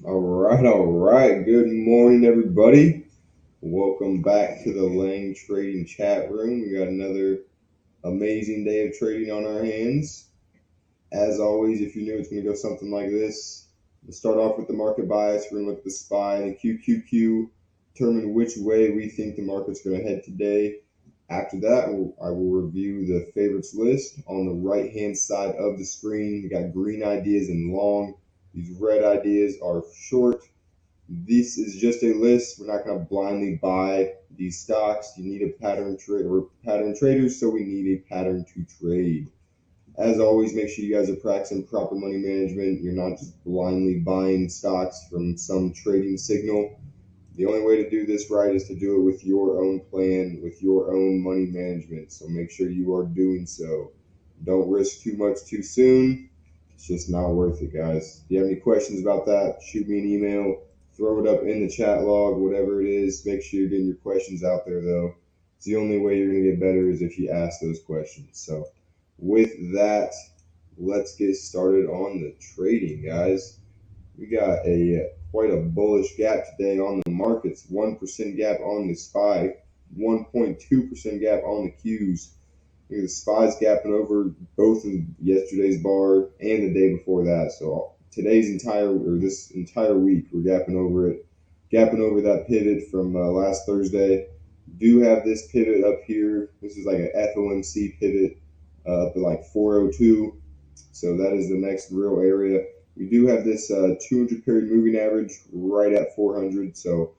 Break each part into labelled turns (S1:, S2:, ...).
S1: All right. Good morning, everybody. Welcome back to the Lang Trading Chat Room. We got another amazing day of trading on our hands. As always, if you knew it's going to go something like this, we'll start off with the market bias. We're going to look at the SPY and the QQQ, determine which way we think the market's going to head today. After that, I will review the favorites list. On the right-hand side of the screen, we got green ideas and long. These red ideas are short. This is just a list. We're not going to blindly buy these stocks. You need a pattern trade. We're pattern traders, so we need a pattern to trade. As always, make sure you guys are practicing proper money management. You're not just blindly buying stocks from some trading signal. The only way to do this right is to do it with your own plan, with your own money management. So make sure you are doing so. Don't risk too much too soon. It's just not worth it, guys. If you have any questions about that, shoot me an email, throw it up in the chat log, whatever it is. Make sure you're getting your questions out there, though. It's the only way you're going to get better is if you ask those questions. So with that, let's get started on the trading, guys. We got quite a bullish gap today on the markets. 1% gap on the SPY, 1.2% gap on the Qs. The SPY's gapping over both of yesterday's bar and the day before that. So this entire week, we're gapping over it, gapping over that pivot from last Thursday. Do have this pivot up here. This is like an FOMC pivot up to like 402. So that is the next real area. We do have this 200 period moving average right at 400. So,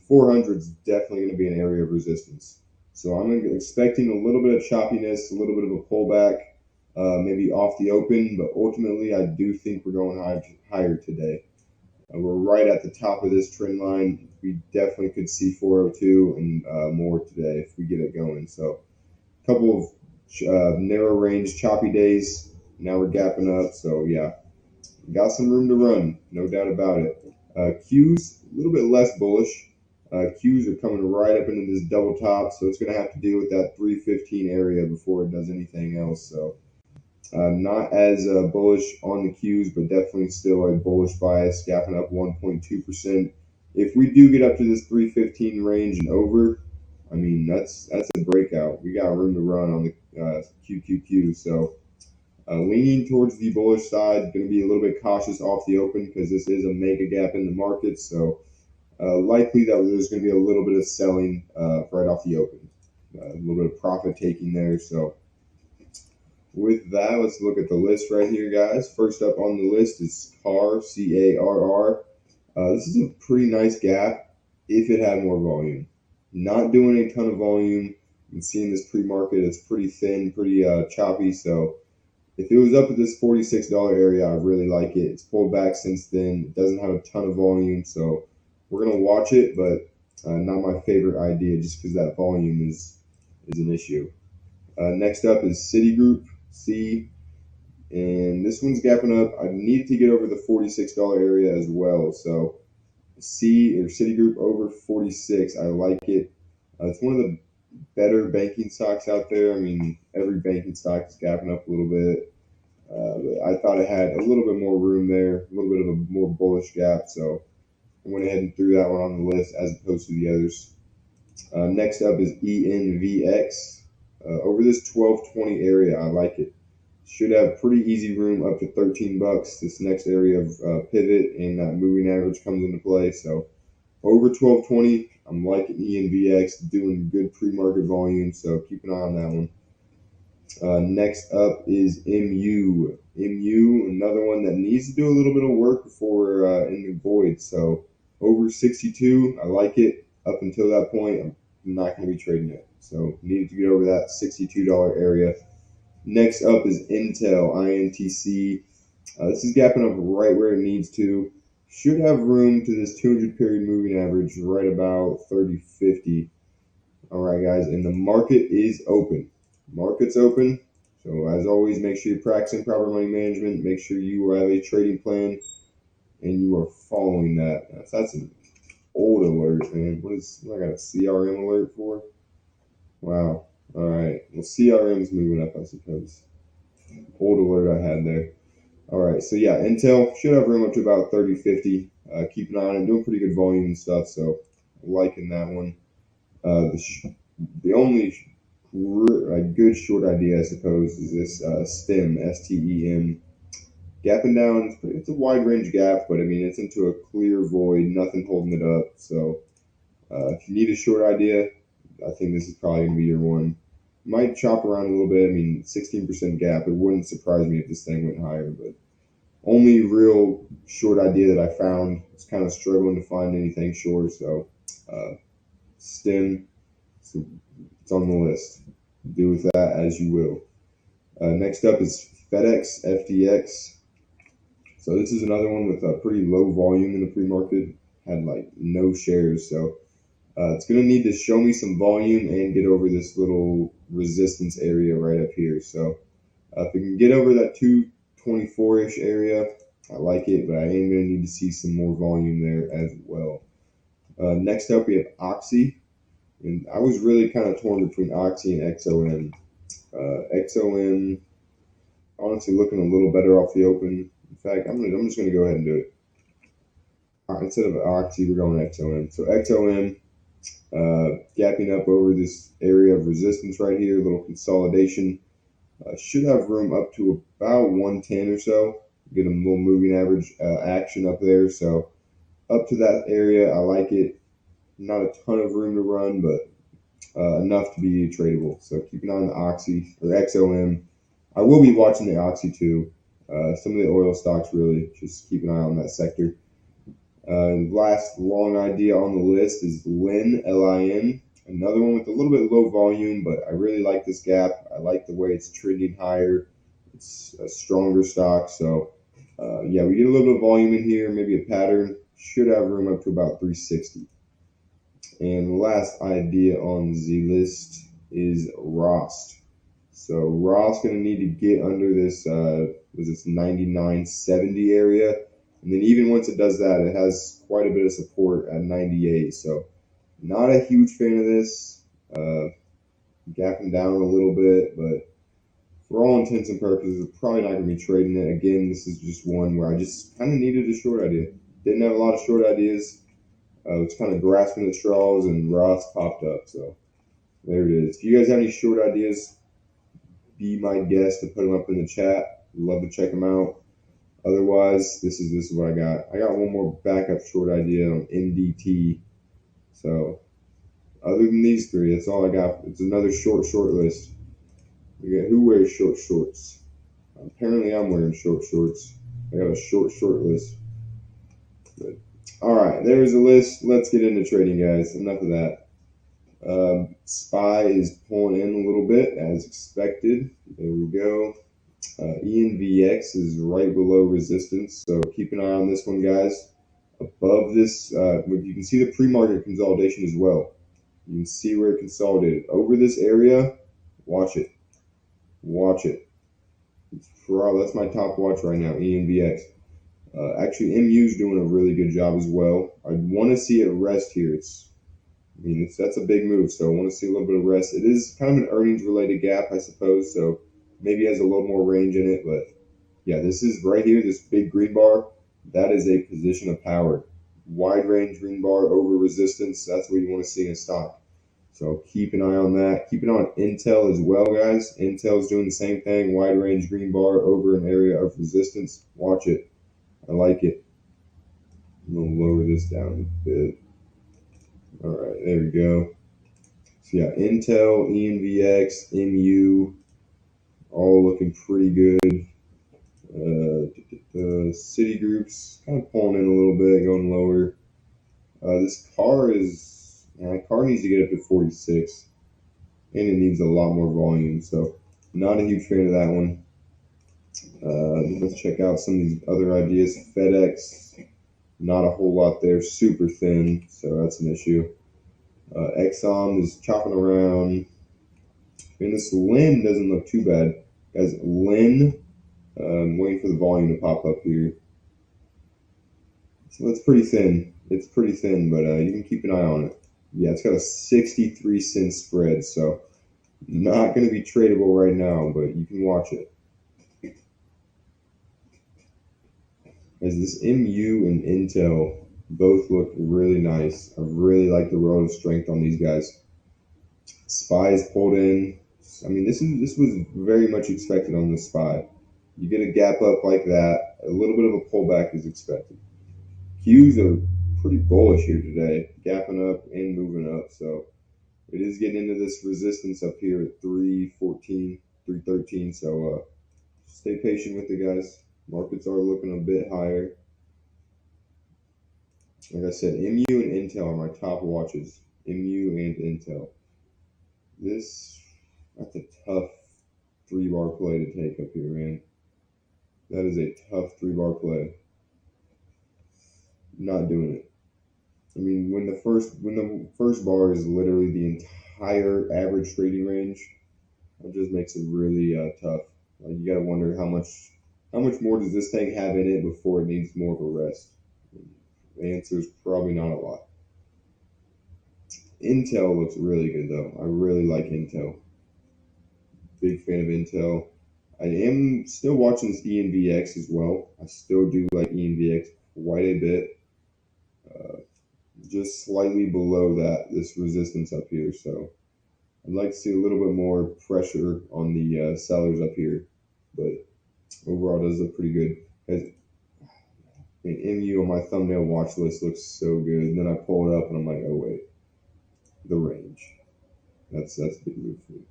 S1: 400 is definitely going to be an area of resistance. So I'm expecting a little bit of choppiness, a little bit of a pullback, maybe off the open. But ultimately, I do think we're going higher today. We're right at the top of this trend line. We definitely could see 402 and more today if we get it going. So a couple of narrow range choppy days. Now we're gapping up. So yeah, got some room to run, no doubt about it. Qs, a little bit less bullish. Qs are coming right up into this double top, so it's going to have to deal with that 315 area before it does anything else. So not as bullish on the Qs, but definitely still a bullish bias, gapping up 1.2%. If we do get up to this 315 range and over, that's a breakout. We got room to run on the QQQ. So leaning towards the bullish side, going to be a little bit cautious off the open because this is a mega gap in the market. So likely that there's going to be a little bit of selling right off the open, a little bit of profit taking there. So with that, let's look at the list right here, guys. First up on the list is CARR, CARR. This is a pretty nice gap if it had more volume. Not doing a ton of volume. I'm seeing this pre-market. It's pretty thin, pretty choppy. So if it was up at this $46 area, I really like it. It's pulled back since then. It doesn't have a ton of volume, so we're going to watch it, but not my favorite idea just because that volume is an issue. Next up is Citigroup, C, and this one's gapping up. I need to get over the $46 area as well, so C or Citigroup over 46. I like it. It's one of the better banking stocks out there. Every banking stock is gapping up a little bit. But I thought it had a little bit more room there, a little bit of a more bullish gap. So I went ahead and threw that one on the list as opposed to the others. Next up is ENVX. Over this 1220 area, I like it. Should have pretty easy room up to 13 bucks. This next area of pivot and that moving average comes into play. So over 1220, I'm liking ENVX, doing good pre-market volume. So keep an eye on that one. Next up is MU. MU, another one that needs to do a little bit of work before we're in the void. So over 62, I like it. Up until that point, I'm not going to be trading it. So needed to get over that $62 area. Next up is Intel, INTC. This is gapping up right where it needs to. Should have room to this 200 period moving average right about 30.50. All right, guys, and the market is open. Market's open. So as always, make sure you're practicing proper money management. Make sure you have a trading plan and you are following that. That's an old alert, man. What I got a CRM alert for? Wow. All right. Well, CRM's moving up, I suppose. Old alert I had there. All right. So yeah, Intel should have room up to about 30.50. Keep an eye on it, doing pretty good volume and stuff, so liking that one. The only good short idea, I suppose, is this stem, STEM. Gapping down, it's a wide range gap, but I mean, it's into a clear void, nothing holding it up. So if you need a short idea, I think this is probably going to be your one. Might chop around a little bit. I mean, 16% gap. It wouldn't surprise me if this thing went higher, but only real short idea that I found. It's kind of struggling to find anything short, so stem, so it's on the list. Do with that as you will. Next up is FedEx FDX. So this is another one with a pretty low volume in the pre-market. Had like no shares, so it's going to need to show me some volume and get over this little resistance area right up here. So if we can get over that 224-ish area, I like it, but I am going to need to see some more volume there as well. Next up, we have Oxy. And I was really kind of torn between Oxy and XOM. XOM, honestly, looking a little better off the open. In fact, I'm just going to go ahead and do it. Instead of Oxy, we're going XOM. So XOM, gapping up over this area of resistance right here, a little consolidation. Should have room up to about 110 or so. Get a little moving average action up there. So up to that area, I like it. Not a ton of room to run, but enough to be tradable. So keep an eye on the Oxy or XOM. I will be watching the Oxy too. Some of the oil stocks, really, just keep an eye on that sector. Last long idea on the list is LIN, L-I-N. Another one with a little bit low volume, but I really like this gap. I like the way it's trending higher. It's a stronger stock. So, yeah, we get a little bit of volume in here, maybe a pattern. Should have room up to about 360. And the last idea on the list is Rost. So Rost going to need to get under this, was this 99.70 area. And then even once it does that, it has quite a bit of support at 98. So not a huge fan of this. Gapping down a little bit, but for all intents and purposes, we're probably not going to be trading it. Again, this is just one where I just kind of needed a short idea. Didn't have a lot of short ideas. Was kind of grasping at straws, and Ross popped up. So there it is. If you guys have any short ideas, be my guest to put them up in the chat. Love to check them out. Otherwise, this is what I got. I got one more backup short idea on NDT. So other than these three, that's all I got. It's another short list. We got who wears short shorts. Apparently, I'm wearing short shorts. I got a short list. But, all right, there's a list. Let's get into trading, guys. Enough of that. SPY is pulling in a little bit as expected. There we go. ENVX is right below resistance, so keep an eye on this one, guys. Above this, you can see the pre-market consolidation as well. You can see where it consolidated. Over this area, watch it. Watch it. That's my top watch right now, ENVX. Actually, MU's doing a really good job as well. I want to see it rest here. That's a big move, so I want to see a little bit of rest. It is kind of an earnings-related gap, I suppose, so maybe has a little more range in it. But yeah, this is right here, this big green bar. That is a position of power. Wide range green bar over resistance. That's what you want to see in a stock. So keep an eye on that. Keep an eye on Intel as well, guys. Intel's doing the same thing. Wide range green bar over an area of resistance. Watch it. I like it. I'm going to lower this down a bit. All right, there we go. So yeah, Intel, ENVX, MU, all looking pretty good. Citigroup's kind of pulling in a little bit, going lower. This car needs to get up to 46, and it needs a lot more volume. So not a huge fan of that one. Let's check out some of these other ideas. FedEx, not a whole lot there, super thin, so that's an issue. Exxon is chopping around. And this Lin doesn't look too bad. Guys, Lin, I'm waiting for the volume to pop up here. So it's pretty thin. It's pretty thin, but you can keep an eye on it. Yeah, it's got a 63-cent spread, so not going to be tradable right now, but you can watch it. As this MU and Intel both look really nice. I really like the relative strength on these guys. SPY's pulled in. I mean, this was very much expected on the SPY. You get a gap up like that, a little bit of a pullback is expected. Qs are pretty bullish here today, gapping up and moving up. So it is getting into this resistance up here at 314, 313. So stay patient with the guys. Markets are looking a bit higher. Like I said, MU and Intel are my top watches. MU and Intel. That's a tough 3-bar play to take up here, man. That is a tough 3-bar play. Not doing it. I mean, when the first bar is literally the entire average trading range, it just makes it really tough. Like, you gotta wonder how much more does this thing have in it before it needs more of a rest. The answer is probably not a lot. Intel looks really good though. I really like Intel. Big fan of Intel. I am still watching this ENVX as well. I still do like ENVX quite a bit. Just slightly below this resistance up here. So I'd like to see a little bit more pressure on the sellers up here. But overall, it does look pretty good. MU on my thumbnail watch list looks so good. And then I pull it up and I'm like, oh wait, the range. That's a big move for me.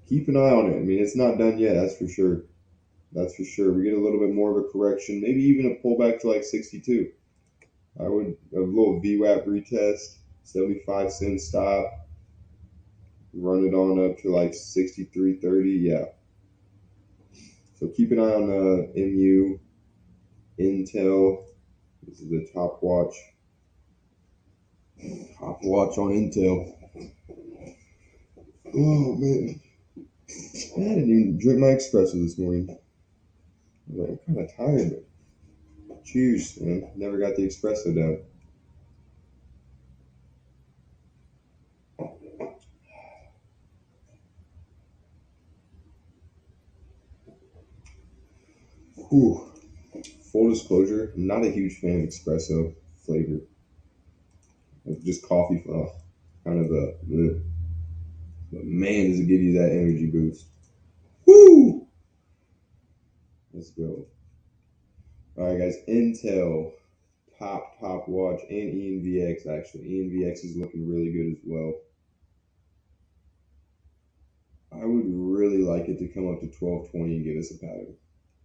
S1: Keep an eye on it. I mean, it's not done yet. That's for sure. That's for sure. We get a little bit more of a correction, maybe even a pullback to like 62. I would a little VWAP retest, 75-cent stop, run it on up to like 63.30. Yeah. So keep an eye on MU, Intel. This is the top watch. Top watch on Intel. Oh man, I didn't even drink my espresso this morning. I'm kind of tired. But cheers, man. Never got the espresso down. Whew. Full disclosure, I'm not a huge fan of espresso flavor. It's just coffee, kind of but man, does it give you that energy boost. Woo! Let's go. All right, guys. Intel, top watch, and ENVX actually. ENVX is looking really good as well. I would really like it to come up to 1220 and give us a pattern.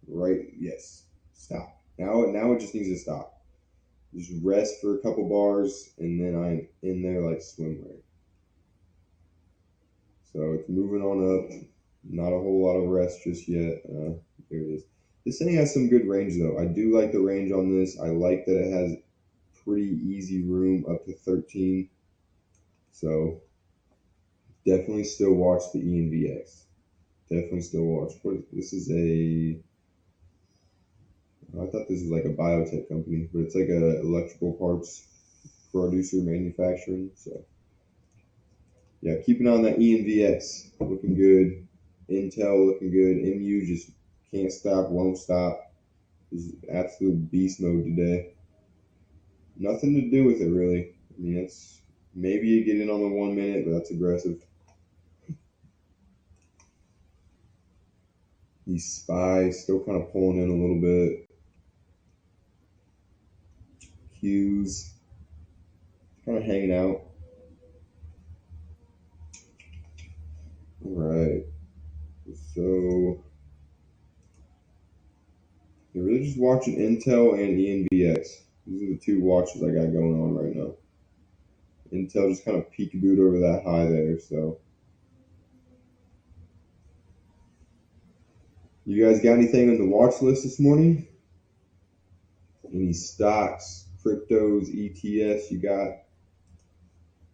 S1: Right? Yes. Stop. Now it just needs to stop. Just rest for a couple bars, and then I'm in there like swimwear. So it's moving on up. Not a whole lot of rest just yet. There it is. This thing has some good range though. I do like the range on this. I like that it has pretty easy room up to 13. So definitely still watch the ENVX. Definitely still watch. This is I thought this was like a biotech company, but it's like a electrical parts producer manufacturing. So yeah, keep an eye on that ENVX. Looking good. Intel looking good. MU just can't stop, won't stop. This is absolute beast mode today. Nothing to do with it really. I mean, it's maybe you get in on the 1 minute, but that's aggressive. These SPYs still kind of pulling in a little bit. Qs kind of hanging out. All right. So you're really just watching Intel and ENVX. These are the two watches I got going on right now. Intel just kind of peekabooed over that high there. So you guys got anything on the watch list this morning? Any stocks, cryptos, ETFs you got?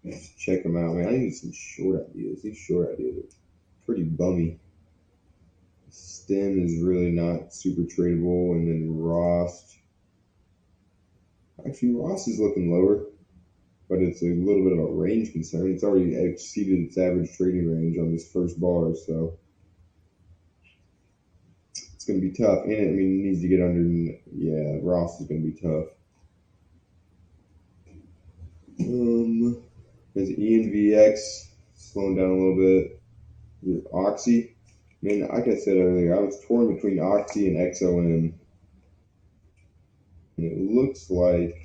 S1: Let's check them out, man. I need some short ideas. These short ideas are pretty bummy. Stem is really not super tradable, and then Ross. Actually, Ross is looking lower, but it's a little bit of a range concern. It's already exceeded its average trading range on this first bar, so it's going to be tough. And it needs to get under. Yeah, Ross is going to be tough. There's ENVX slowing down a little bit. Oxy. Like I said earlier, I was torn between Oxy and XOM. And it looks like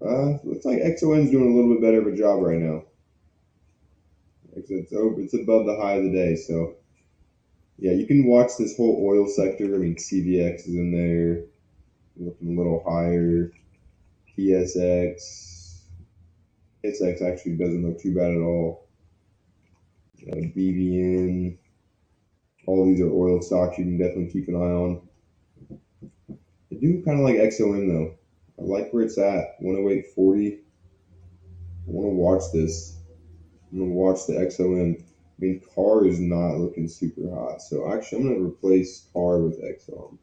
S1: XOM's doing a little bit better of a job right now. It's above the high of the day, so yeah, you can watch this whole oil sector. CVX is in there, looking a little higher. PSX actually doesn't look too bad at all. BVN, all these are oil stocks you can definitely keep an eye on. I do kind of like XOM though. I like where it's at, 108.40. I want to watch this. I'm going to watch the XOM. CAR is not looking super hot, so actually I'm going to replace CAR with XOM.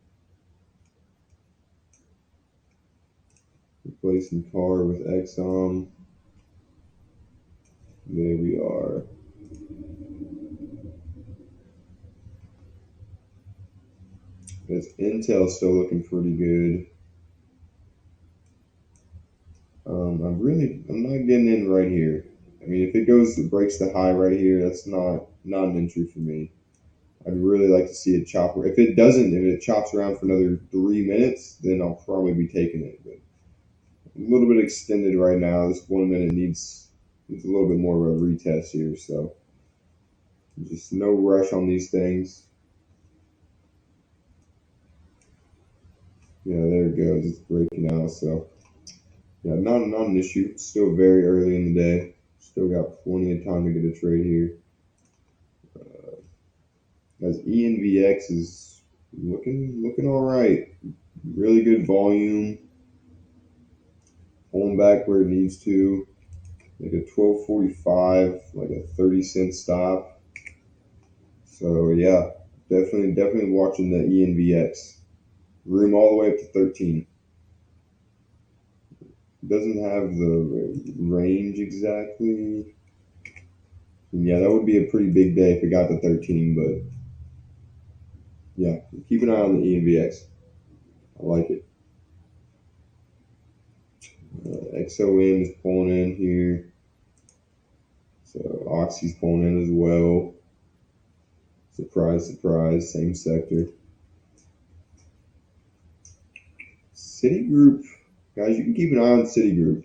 S1: Replacing CAR with XOM. There we are. Because Intel's still looking pretty good. I'm not getting in right here. If it breaks the high right here, that's not an entry for me. I'd really like to see it chop. If it chops around for another 3 minutes, then I'll probably be taking it. But a little bit extended right now. This 1 minute needs a little bit more of a retest here. So just no rush on these things. Yeah, there it goes. It's breaking out. So yeah, not an issue. It's still very early in the day. Still got plenty of time to get a trade here. As ENVX is looking all right. Really good volume. Pulling back where it needs to. Like a 12.45, like a 30-cent stop. So yeah, definitely watching the ENVX. Room all the way up to 13. Doesn't have the range exactly. Yeah, that would be a pretty big day if it got to 13, but yeah, keep an eye on the ENVX. I like it. XOM is pulling in here. So Oxy's pulling in as well. Surprise, surprise, same sector. Citigroup, guys, you can keep an eye on Citigroup.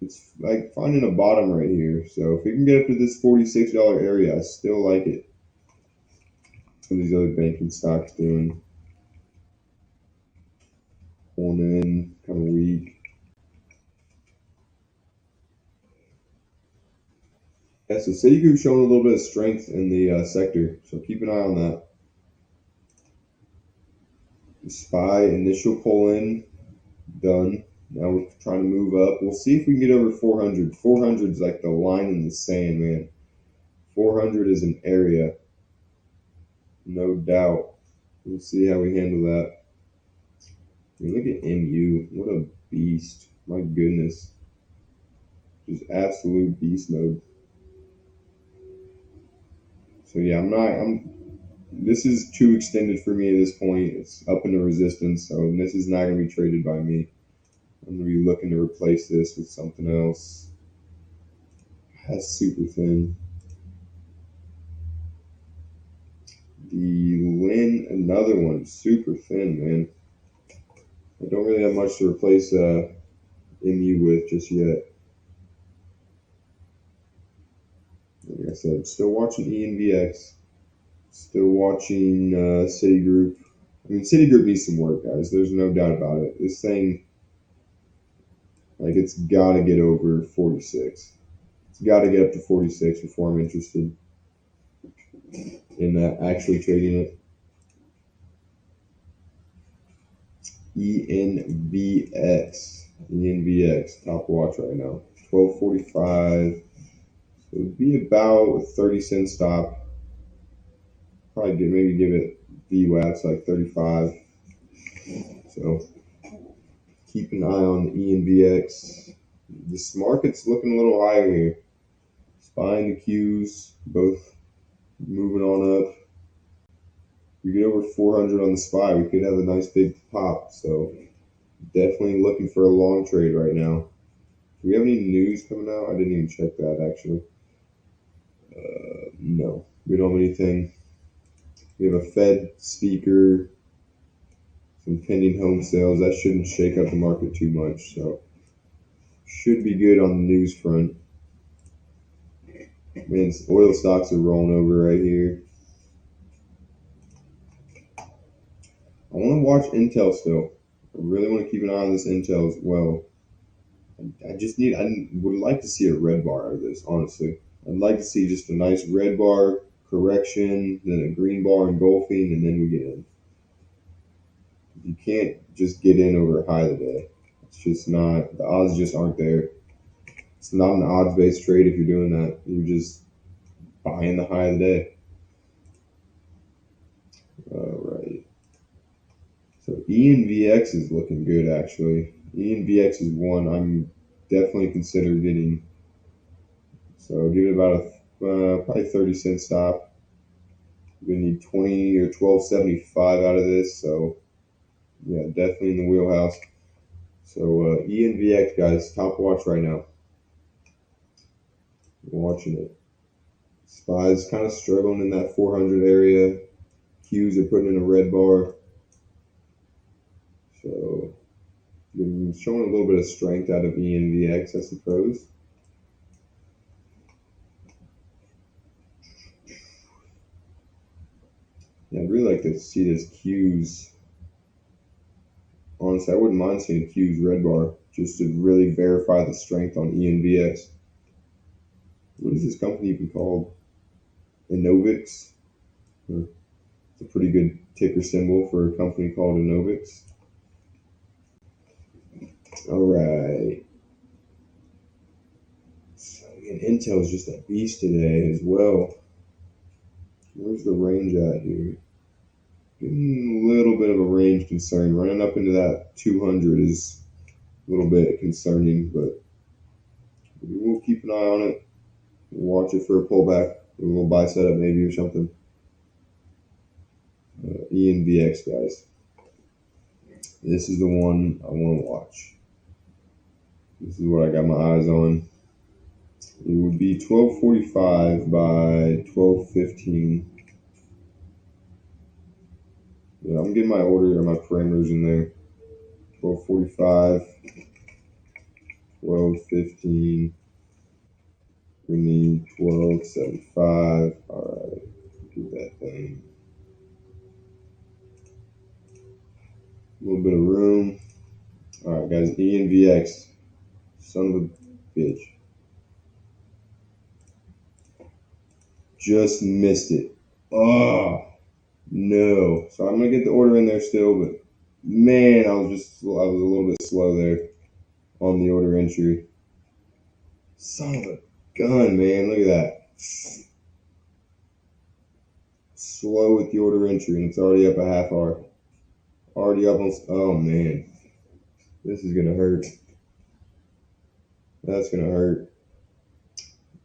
S1: It's like finding a bottom right here. So if we can get up to this $46 area, I still like it. Some of these other banking stocks doing. Pulling in, kind of weak. Yeah, so Citigroup showing a little bit of strength in the sector, so keep an eye on that. SPY initial pull in, done. Now we're trying to move up. We'll see if we can get over 400. 400 is like the line in the sand, man. 400 is an area, no doubt. We'll see how we handle that. Look at MU. What a beast. My goodness. Just absolute beast mode. So yeah, this is too extended for me at this point. It's up into resistance, so this is not going to be traded by me. I'm going to be looking to replace this with something else. That's super thin. The Lin, another one, super thin, man. I don't really have much to replace MU with just yet. Like I said, still watching ENVX. Still watching Citigroup. Citigroup needs some work, guys. There's no doubt about it. This thing, it's got to get over 46. It's got to get up to 46 before I'm interested in actually trading it. ENVX, top watch right now. 12.45. So it would be about a 30-cent stop. Probably give it VWAPs like 35. So keep an eye on the ENVX. This market's looking a little higher here. SPY and the Qs both moving on up. we get over 400 on the SPY, we could have a nice big pop. So definitely looking for a long trade right now. Do we have any news coming out? I didn't even check that actually. No, we don't have anything. We have a Fed speaker, some pending home sales. That shouldn't shake up the market too much. So should be good on the news front. Man, oil stocks are rolling over right here. I want to watch Intel still. I really want to keep an eye on this Intel as well. I would like to see a red bar out of this, honestly. I'd like to see just a nice red bar correction, then a green bar engulfing, and then we get in. You can't just get in over a high of the day. It's just not, the odds just aren't there. It's not an odds-based trade if you're doing that. You're just buying the high of the day. All right. So ENVX is looking good, actually. ENVX is one I'm definitely consider getting. So give it about a probably 30-cent stop. We're gonna need 20 or 12.75 out of this. So yeah, definitely in the wheelhouse. So ENVX guys, top watch right now. I'm watching it. SPY's kind of struggling in that 400 area. Qs are putting in a red bar. So been showing a little bit of strength out of ENVX, I suppose. Yeah, I'd really like to see this Qs. Honestly, I wouldn't mind seeing Qs red bar just to really verify the strength on ENVX. What is this company even called? Innovix? It's a pretty good ticker symbol for a company called Innovix. All right. So again, Intel is just a beast today as well. Where's the range at here? Getting a little bit of a range concern. Running up into that 200 is a little bit concerning, but we'll keep an eye on it. We'll watch it for a pullback, a little buy setup maybe or something. ENVX, guys. This is the one I want to watch. This is what I got my eyes on. It would be 12:45 by 12:15. Yeah, I'm getting my order or my parameters in there. 12:45, 12:15. We need 12.75. All right, do that thing. A little bit of room. All right, guys. ENVX. Son of a bitch. Just missed it. Oh no. So I'm gonna get the order in there still, but man, I was a little bit slow there on the order entry. Son of a gun, man. Look at that. Slow with the order entry, and it's already up a half hour. Already up on. Oh man, this is gonna hurt. That's gonna hurt.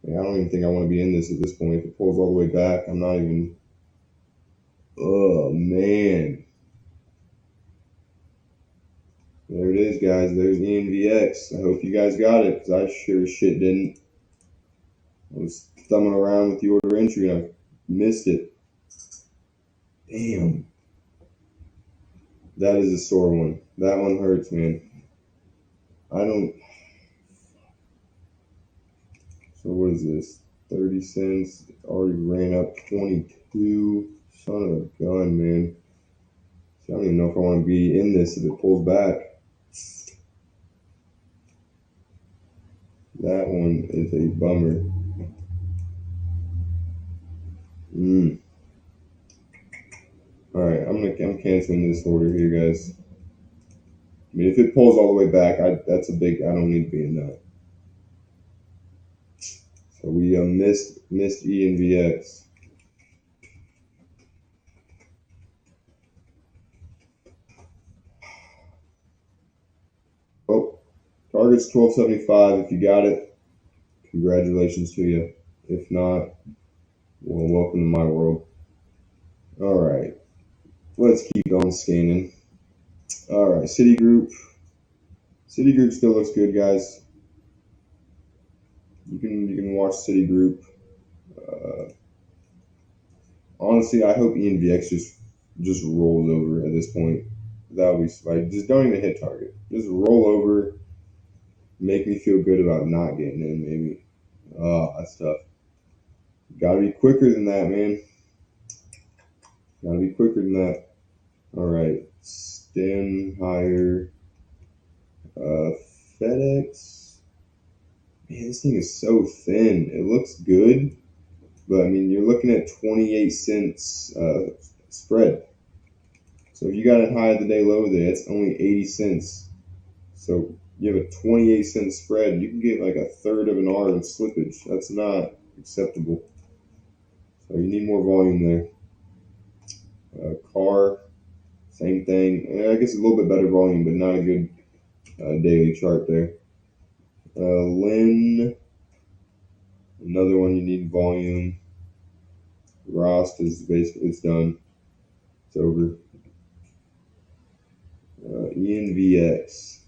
S1: I don't even think I want to be in this at this point. If it pulls all the way back, I'm not even. Oh man. There it is, guys. There's ENVX. I hope you guys got it, because I sure as shit didn't. I was thumbing around with the order entry and I missed it. Damn. That is a sore one. That one hurts, man. I don't. So what is this? 30 cents. Already ran up 22. Son of a gun, man. See, I don't even know if I want to be in this if it pulls back. That one is a bummer. All right, I'm canceling this order here, guys. I mean, if it pulls all the way back, that's a big. I don't need to be in that. So we missed ENVX. Oh, target's 12.75. If you got it, congratulations to you. If not, well, welcome to my world. All right. Let's keep on scanning. All right, Citigroup. Citigroup still looks good, guys. You can watch Citigroup. Honestly, I hope ENVX just rolls over at this point. That would be like, just don't even hit target. Just roll over. Make me feel good about not getting in. Maybe. Oh, that's tough. Gotta be quicker than that, man. Gotta be quicker than that. All right, stand higher. FedEx. Man, this thing is so thin. It looks good, but I mean, you're looking at 28 cents spread. So if you got it high at the day low there, it's only 80 cents. So you have a 28-cent spread. You can get like a third of an R in slippage. That's not acceptable. So you need more volume there. Car, same thing. I guess a little bit better volume, but not a good daily chart there. Lin, another one you need volume. Rost is basically, it's done. It's over. ENVX.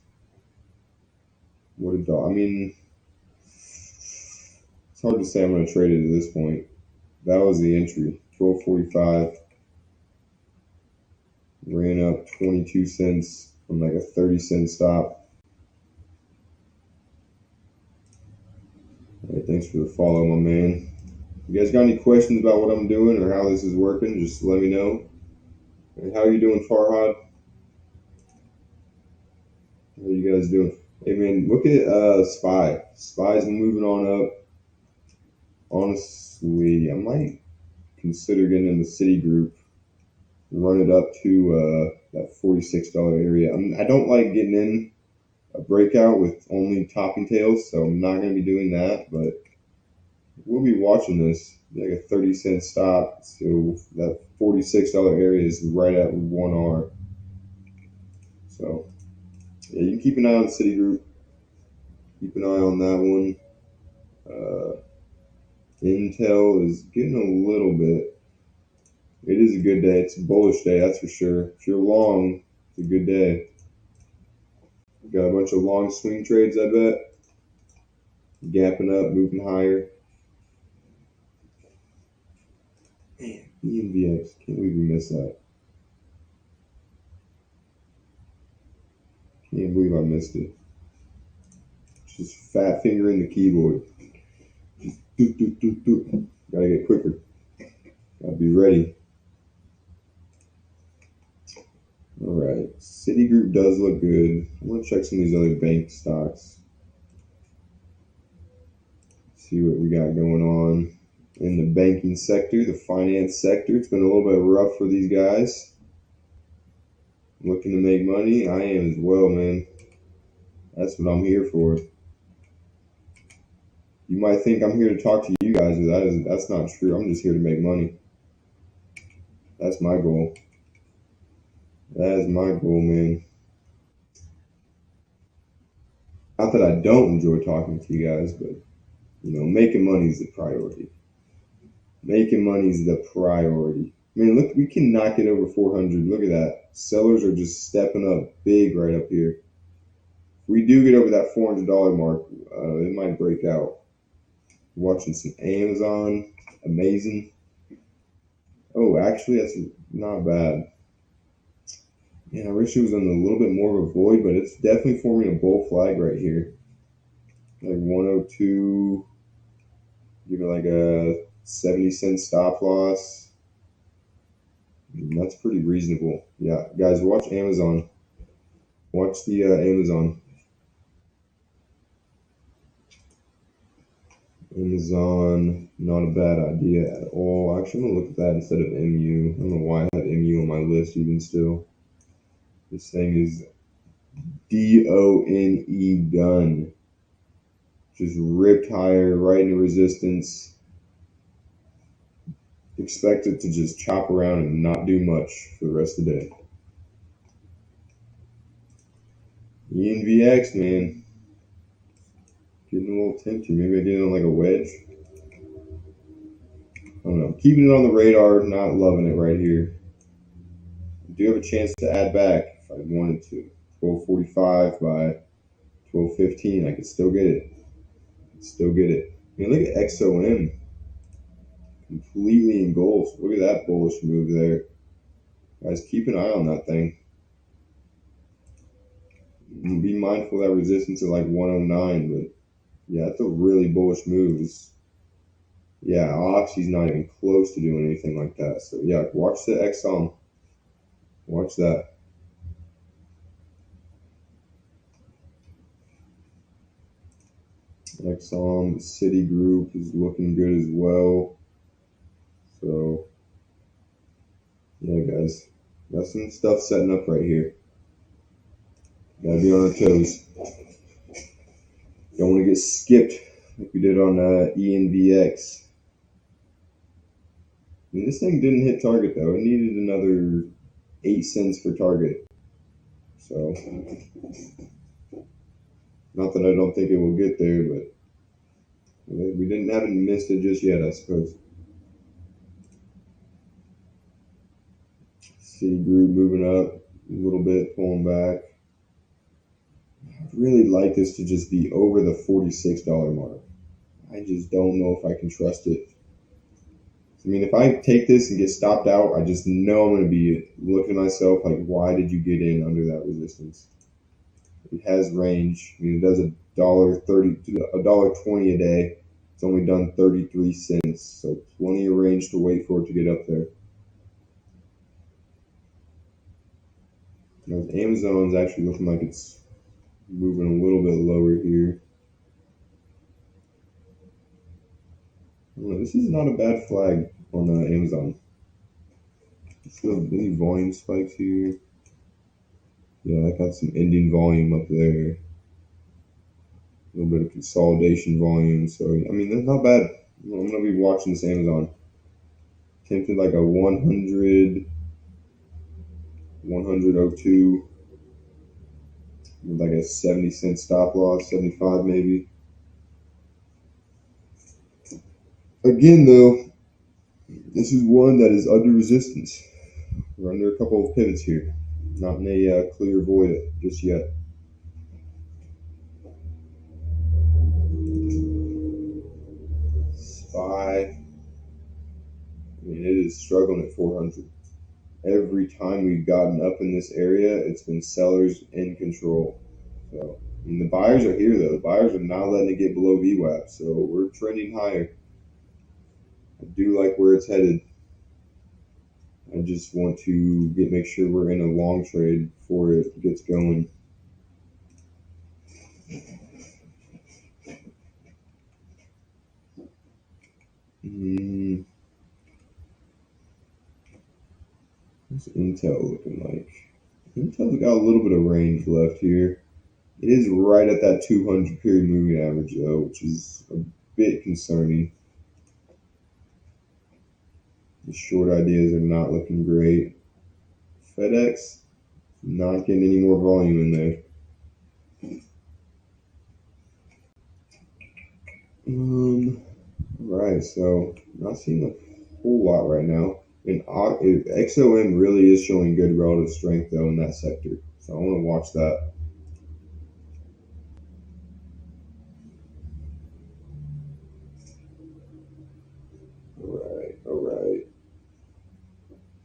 S1: What a dog. I mean, it's hard to say I'm going to trade it at this point. That was the entry. 12.45. Ran up 22 cents from like a 30-cent stop. All right, thanks for the follow, my man. You guys got any questions about what I'm doing or how this is working? Just let me know. And how are you doing, Farhad? How are you guys doing? Hey man, look at SPY. SPY's moving on up. Honestly, I might consider getting in the Citigroup, run it up to that $46 area. I don't like getting in a breakout with only topping tails, so I'm not going to be doing that, but we'll be watching this. Like a 30-cent stop, so that $46 area is right at 1R. So, yeah, you can keep an eye on Citigroup. Keep an eye on that one. Intel is getting a little bit. It is a good day. It's a bullish day, that's for sure. If you're long, it's a good day. Got a bunch of long swing trades, I bet. Gapping up, moving higher. Man, ENVX. Can't believe we missed that. Can't believe I missed it. Just fat fingering the keyboard. Just doot, doot, doot, doot. Gotta get quicker. Gotta be ready. Alright. Citigroup does look good. I'm gonna check some of these other bank stocks. See what we got going on in the banking sector, the finance sector. It's been a little bit rough for these guys. Looking to make money. I am as well, man. That's what I'm here for. You might think I'm here to talk to you guys, but that's not true. I'm just here to make money. That's my goal. That is my goal, man. Not that I don't enjoy talking to you guys, but making money is the priority. Making money is the priority. Man, look, we cannot get over 400. Look at that. Sellers are just stepping up big right up here. If we do get over that $400 mark, it might break out. Watching some Amazon. Amazing. Oh, actually, that's not bad. Man, I wish it was on a little bit more of a void, but it's definitely forming a bull flag right here. Like 102. Give it like a 70-cent stop loss. That's pretty reasonable. Yeah, guys, watch Amazon. Watch the Amazon. Amazon, not a bad idea at all. Actually, I'm going to look at that instead of MU. I don't know why I had MU on my list even still. This thing is DONE, done. Just ripped higher, right into resistance. Expect it to just chop around and not do much for the rest of the day. ENVX, man. Getting a little tempting. Maybe I get it on like a wedge. I don't know. Keeping it on the radar, not loving it right here. do have a chance to add back if I wanted to. 1245 by 1215, I could still get it. Still get it. I mean, look at XOM. Completely engulfed. Look at that bullish move there. Guys, keep an eye on that thing. Be mindful of that resistance at like 109, but yeah, that's a really bullish move. Yeah, Oxy's not even close to doing anything like that. So yeah, watch the XOM. Watch that. XOM, Citigroup is looking good as well. So yeah, guys, got some stuff setting up right here. Gotta be on our toes. Don't want to get skipped like we did on ENVX. I mean, this thing didn't hit target though. It needed another 8 cents for target. So, not that I don't think it will get there, but we haven't missed it just yet, I suppose. Citigroup moving up a little bit, pulling back. I'd really like this to just be over the $46 mark. I just don't know if I can trust it. I mean, if I take this and get stopped out, I just know I'm going to be looking at myself like, why did you get in under that resistance? It has range. I mean, it does $1.20 a day. It's only done 33 cents, so plenty of range to wait for it to get up there. You know, Amazon's actually looking like it's moving a little bit lower here. This is not a bad flag on Amazon. Still any volume spikes here. Yeah, I got some ending volume up there. A little bit of consolidation volume. So, I mean, that's not bad. I'm going to be watching this Amazon. Tempted like a 100, 102 with like a 70-cent stop loss, 75 maybe. Again, though, this is one that is under resistance. We're under a couple of pivots here. Not in a clear void just yet. SPY. I mean, it is struggling at 400. Every time we've gotten up in this area, it's been sellers in control. So, I mean, the buyers are here, though. The buyers are not letting it get below VWAP, so we're trending higher. I do like where it's headed. I just want to make sure we're in a long trade before it gets going. What's Intel looking like? Intel's got a little bit of range left here. It is right at that 200 period moving average, though, which is a bit concerning. The short ideas are not looking great. FedEx, not getting any more volume in there. Right, so not seeing a whole lot right now. And XOM really is showing good relative strength, though, in that sector. So I want to watch that. All right.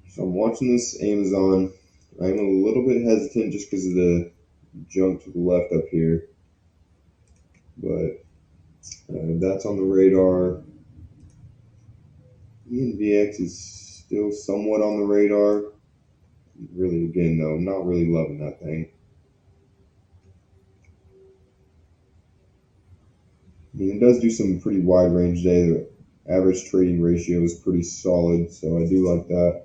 S1: So I'm watching this Amazon. I'm a little bit hesitant just because of the jump to the left up here. But that's on the radar. ENVX is still somewhat on the radar. Really, again, though, I'm not really loving that thing. I mean, it does do some pretty wide range day. The average trading ratio is pretty solid, so I do like that.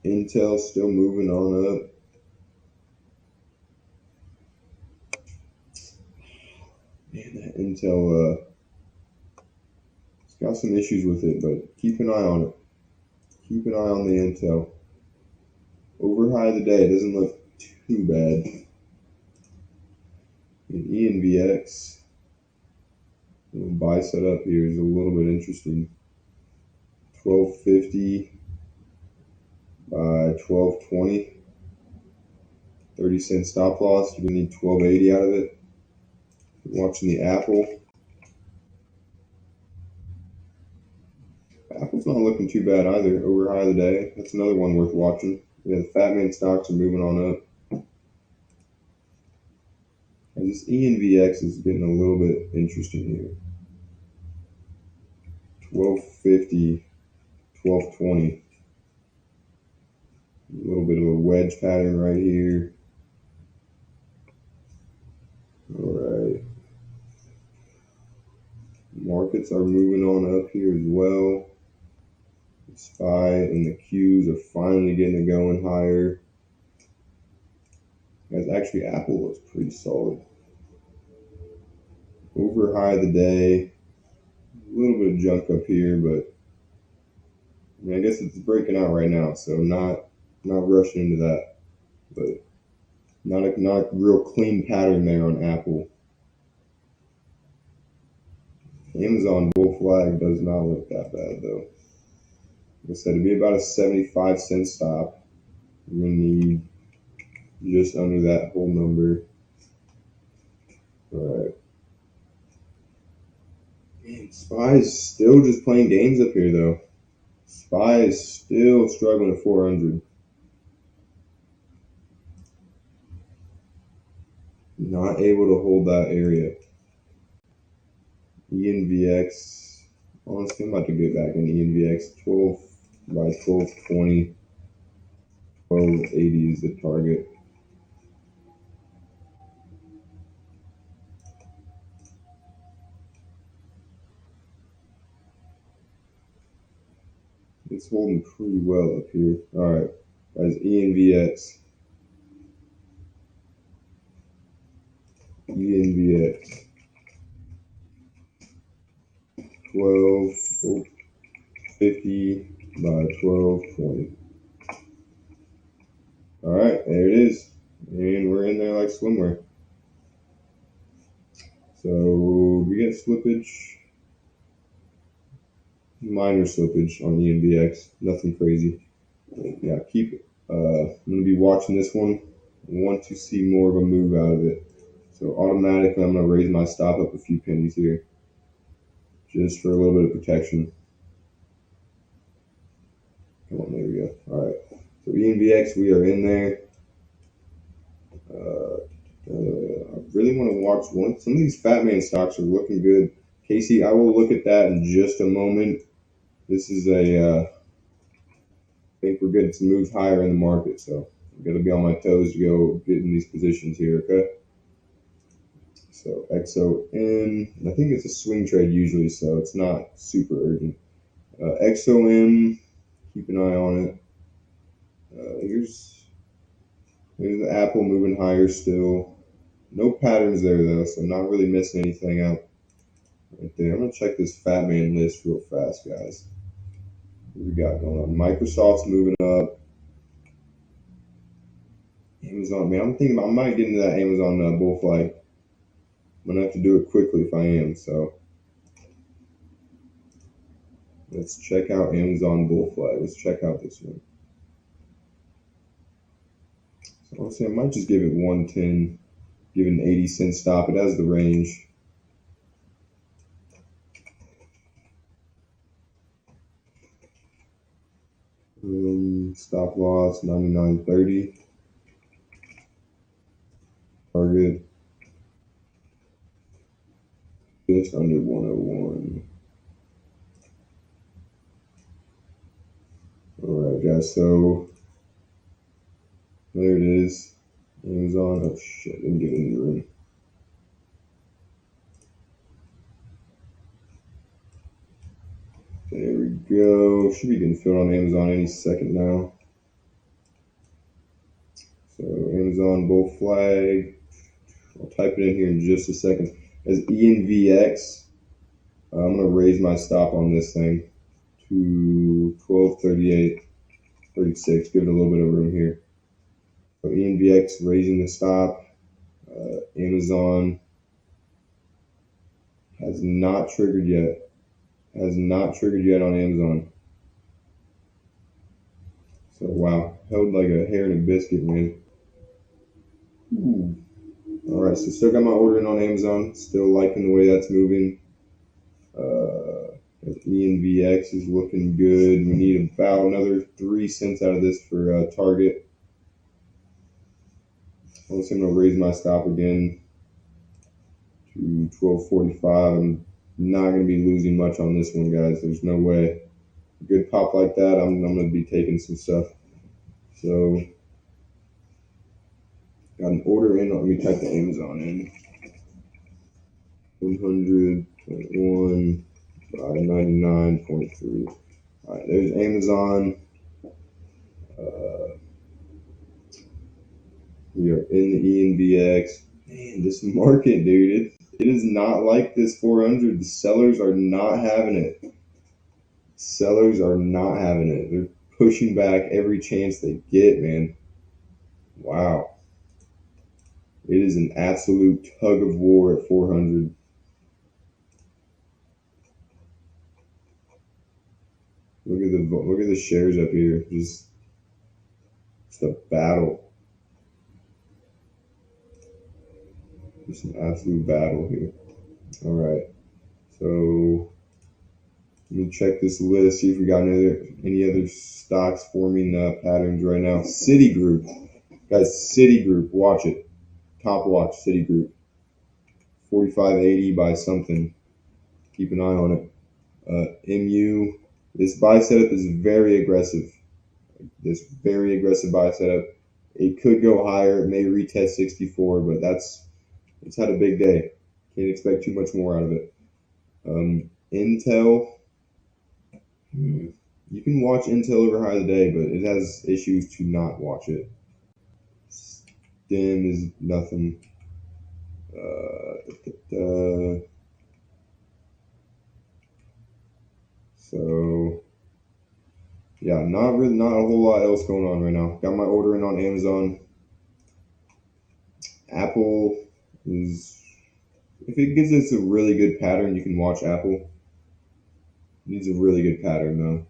S1: Intel still moving on up. Man, that Intel, it's got some issues with it, but keep an eye on it. Keep an eye on the Intel. Over high of the day, it doesn't look too bad. And ENVX, the buy setup here is a little bit interesting. 1250 by 1220. 30-cent stop loss. You're gonna need 1280 out of it. Watching the Apple. Apple's not looking too bad either. Over high of the day. That's another one worth watching. Yeah, the fat man stocks are moving on up. And this ENVX is getting a little bit interesting here. 1250, 1220. A little bit of a wedge pattern right here. All right. Markets are moving on up here as well. The SPY and the Qs are finally getting it going higher. Guys, actually, Apple looks pretty solid. Over high of the day. A little bit of junk up here, but I mean, I guess it's breaking out right now, so not rushing into that. But not a real clean pattern there on Apple. Amazon bull flag does not look that bad though. Like I said, it'd be about a 75-cent stop. You're gonna need just under that whole number. All right. Man, SPY is still just playing games up here though. SPY is still struggling at 400. Not able to hold that area. ENVX. Honestly, I'm about to get back in ENVX. 12 by 1220. 1280 is the target. It's holding pretty well up here. All right, guys, ENVX. ENVX. 1250 by 1220. All right, there it is. And we're in there like swimwear. So we get slippage. Minor slippage on ENVX. Nothing crazy. Yeah, keep it. I'm going to be watching this one. I want to see more of a move out of it. So automatically, I'm going to raise my stop up a few pennies here, just for a little bit of protection. Come on, there we go. All right. So ENVX, we are in there. I really want to watch one. Some of these fat man stocks are looking good. Casey, I will look at that in just a moment. This is I think we're getting some moves higher in the market, so I'm going to be on my toes to go get in these positions here, okay? So XOM, I think it's a swing trade usually, so it's not super urgent. XOM, keep an eye on it. Here's the Apple moving higher still. No patterns there though, so I'm not really missing anything out right there. I'm gonna check this fat man list real fast, guys. What we got going on? Microsoft's moving up. Amazon, man, I'm thinking I might get into that Amazon bull flag. I'm gonna have to do it quickly if I am. So let's check out Amazon bull flag. Let's check out this one. So honestly, I might just give it 110. Give it an 80-cent stop. It has the range. Stop loss 99.30. Target just under 101. All right, guys. So there it is. Amazon. Oh shit! Didn't get any room. There we go. Should be getting filled on Amazon any second now. So Amazon bull flag. I'll type it in here in just a second. As ENVX, I'm gonna raise my stop on this thing to 1238.36. Give it a little bit of room here. So ENVX raising the stop. Amazon has not triggered yet. Has not triggered yet on Amazon. So wow, held like a hair and a biscuit, man. Ooh. All right, so still got my order in on Amazon. Still liking the way that's moving. ENVX is looking good. We need about another 3 cents out of this for target. Unless I'm gonna raise my stop again to 12.45. I'm not gonna be losing much on this one, guys. There's no way. A good pop like that, I'm gonna be taking some stuff. So got an order in. Let me type the Amazon in. 100.1 by 99.3. All right, there's Amazon. We are in the ENVX. Man, this market, dude, it is not like this 400. The sellers are not having it. Sellers are not having it. They're pushing back every chance they get, man. Wow. It is an absolute tug of war at 400. Look at the shares up here. Just a battle. Just an absolute battle here. All right. So let me check this list, see if we got any other stocks forming patterns right now. Citigroup. Guys, Citigroup, watch it. Top watch, Citigroup. 45.80 by something. Keep an eye on it. MU. This buy setup is very aggressive. This very aggressive buy setup. It could go higher. It may retest 64, but it's had a big day. Can't expect too much more out of it. Intel. You can watch Intel over high of the day, but it has issues to not watch it. Stem is nothing. So yeah, not a whole lot else going on right now. Got my order in on Amazon. Apple is, if it gives us a really good pattern, you can watch Apple. It needs a really good pattern though.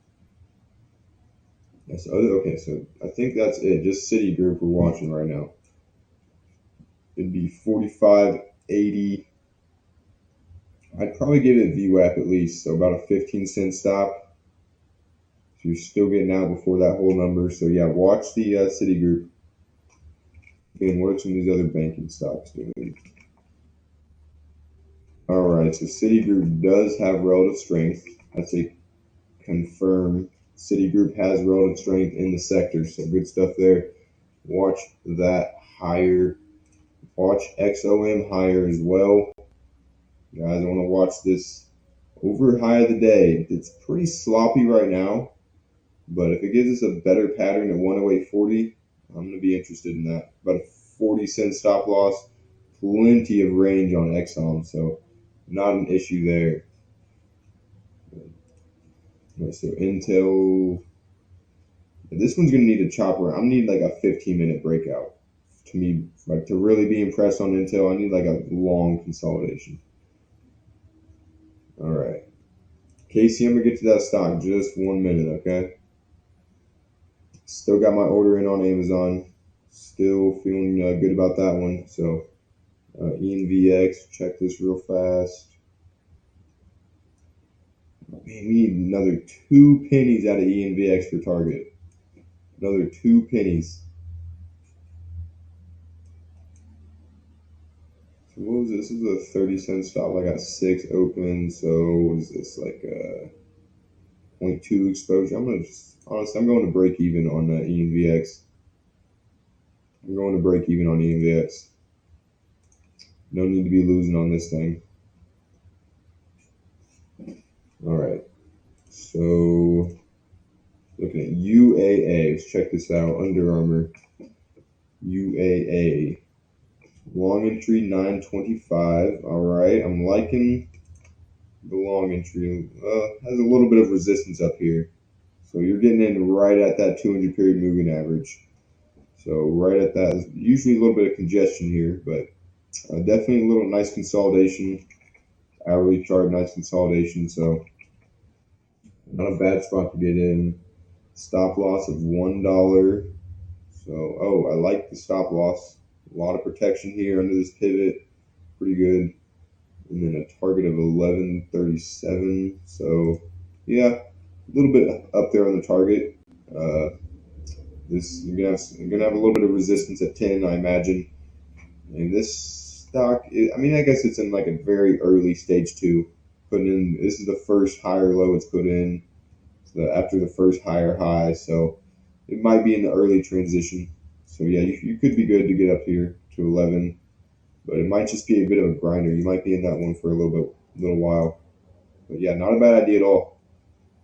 S1: Yes, okay, so I think that's it. Just Citigroup we're watching right now. It'd be 45.80. I'd probably give it VWAP at least, so about a 15-cent stop. So you're still getting out before that whole number. So yeah, watch the Citigroup. And what are some of these other banking stocks doing? All right, so Citigroup does have relative strength. I'd say confirm. Citigroup has relative strength in the sector, so good stuff there. Watch that higher. Watch XOM higher as well. Guys, I want to watch this over high of the day. It's pretty sloppy right now, but if it gives us a better pattern at 108.40, I'm going to be interested in that. About a 40-cent stop loss, plenty of range on XOM, so not an issue there. Right, so Intel, this one's going to need a chopper. I'm going to need like a 15-minute breakout. To me, like to really be impressed on Intel, I need like a long consolidation. All right. Casey, I'm going to get to that stock just 1 minute, okay? Still got my order in on Amazon. Still feeling good about that one. So, ENVX, check this real fast. Man, we need another 2 pennies out of ENVX for target. Another 2 pennies. So what was this? This is a 30-cent stop. I got 6 open. So what is this, like a 0.2 exposure? I'm going to break even on ENVX. I'm going to break even on ENVX. No need to be losing on this thing. All right. So looking at UAA. Let's check this out. Under Armour. UAA. Long entry 925. All right. I'm liking the long entry. Has a little bit of resistance up here. So you're getting in right at that 200 period moving average. So right at that, there's usually a little bit of congestion here, but definitely a little nice consolidation. Hourly chart, nice consolidation. So not a bad spot to get in. Stop loss of $1. So, I like the stop loss. A lot of protection here under this pivot. Pretty good. And then a target of 1137. So, yeah, a little bit up there on the target. This you're gonna have a little bit of resistance at 10, I imagine. And this stock, I guess it's in like a very early stage two. This is the first higher low it's put in. So after the first higher high, so it might be in the early transition. So yeah, you could be good to get up here to 11, but it might just be a bit of a grinder. You might be in that one for a little while. But yeah, not a bad idea at all.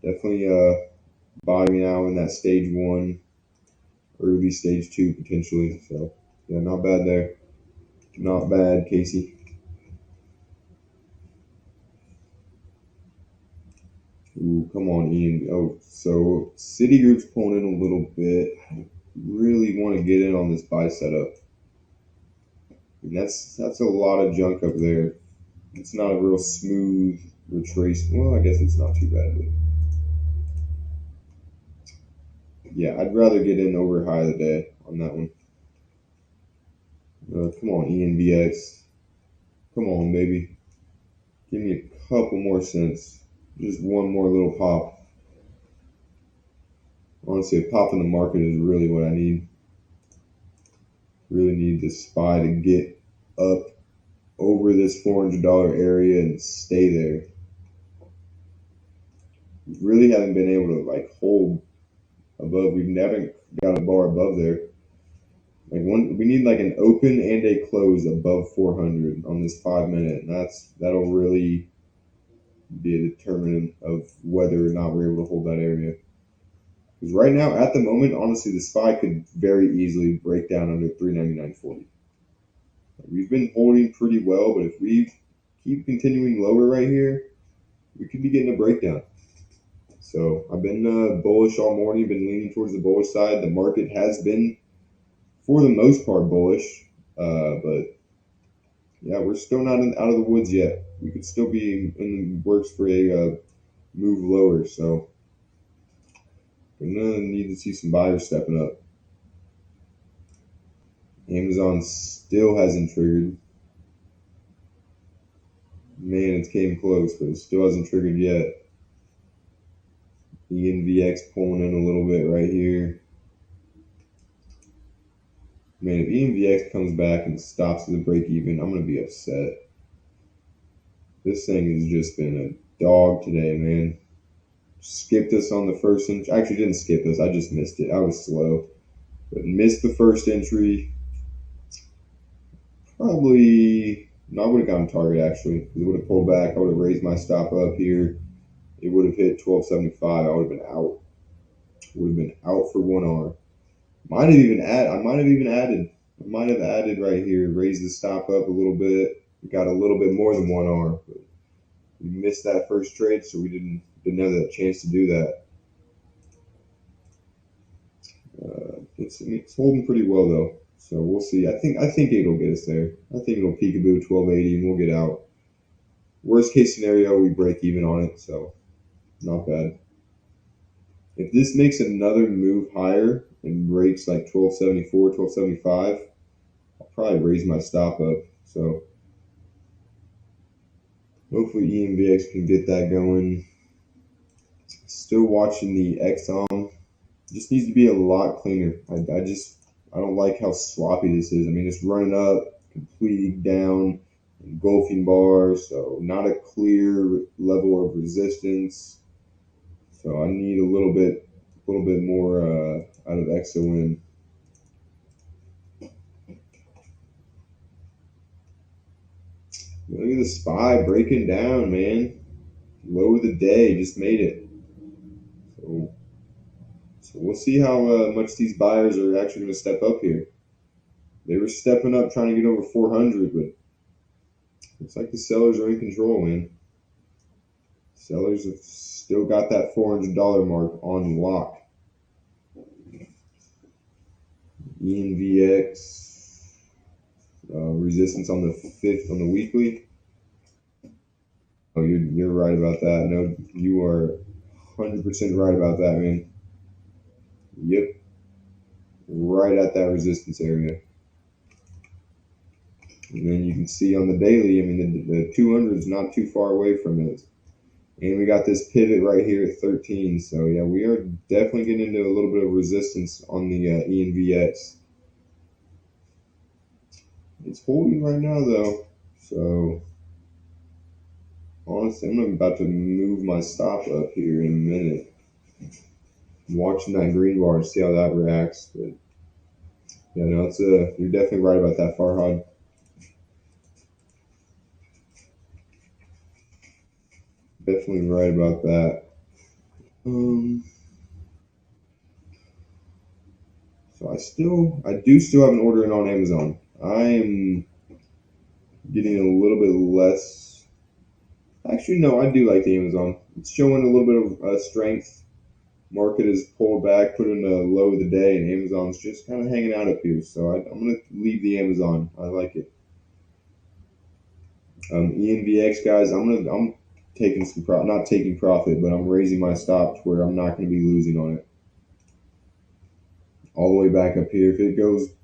S1: Definitely buying now in that stage one, early stage two potentially. So yeah, not bad there. Not bad, Casey. Ooh, come on, Ian. Oh, so Citigroup's pulling in a little bit. I really want to get in on this buy setup. And that's a lot of junk up there. It's not a real smooth retrace. Well, I guess it's not too bad, but yeah, I'd rather get in over high of the day on that one. Come on, ENVX. Come on, baby. Give me a couple more cents. Just one more little pop. Honestly, a pop in the market is really what I need. Really need this SPY to get up over this $400 area and stay there. We really haven't been able to like hold above. We've never got a bar above there. We need like an open and a close above 400 on this 5 minute, and that'll really be a determinant of whether or not we're able to hold that area. Because right now, at the moment, honestly, the SPY could very easily break down under 399.40. We've been holding pretty well, but if we keep continuing lower right here, we could be getting a breakdown. So I've been bullish all morning, been leaning towards the bullish side. The market has been, for the most part, bullish, but yeah, we're still not out of the woods yet. We could still be in the works for a move lower. So we're gonna need to see some buyers stepping up. Amazon still hasn't triggered. Man, it came close, but it still hasn't triggered yet. ENVX pulling in a little bit right here. Man, if ENVX comes back and stops at the break even, I'm going to be upset. This thing has just been a dog today, man. Skipped us on the first entry. Actually, didn't skip us. I just missed it. I was slow. But missed the first entry. Probably, no, I would have gotten target, actually. It would have pulled back. I would have raised my stop up here. It would have hit 1275. I would have been out. Would have been out for 1 hour. I might have added right here, raised the stop up a little bit, got a little bit more than 1 hour. But we missed that first trade, so we didn't have that chance to do that. It's holding pretty well though, so we'll see. I think it'll get us there. I think it'll peekaboo 1280 and we'll get out. Worst case scenario, we break even on it, so not bad. If this makes another move higher and breaks like 1274, 1275, I'll probably raise my stop up. So hopefully ENVX can get that going. Still watching the Exxon. Just needs to be a lot cleaner. I don't like how sloppy this is. I mean, it's running up, completely down, engulfing bars, so not a clear level of resistance. So I need a little bit more out of XON. Look at the SPY breaking down, man. Low of the day, just made it. So we'll see how much these buyers are actually going to step up here. They were stepping up trying to get over 400, but looks like the sellers are in control, man. Sellers have still got that $400 mark on lock. ENVX resistance on the 5th on the weekly. Oh, you're right about that. No, you are 100% right about that, man. Yep, right at that resistance area. And then you can see on the daily, I mean, the 200 is not too far away from it. And we got this pivot right here at 13. So, yeah, we are definitely getting into a little bit of resistance on the ENVX. It's holding right now, though. So, honestly, I'm about to move my stop up here in a minute. I'm watching that green bar and see how that reacts. But, yeah, no, you're definitely right about that, Farhad. Definitely right about that. So I do still have an order in on Amazon. I am getting a little bit less. Actually, no, I do like the Amazon. It's showing a little bit of strength. Market is pulled back, put in a low of the day, and Amazon's just kind of hanging out up here. So I'm gonna leave the Amazon. I like it. ENVX guys, I'm taking some not taking profit, but I'm raising my stop to where I'm not going to be losing on it. All the way back up here. If it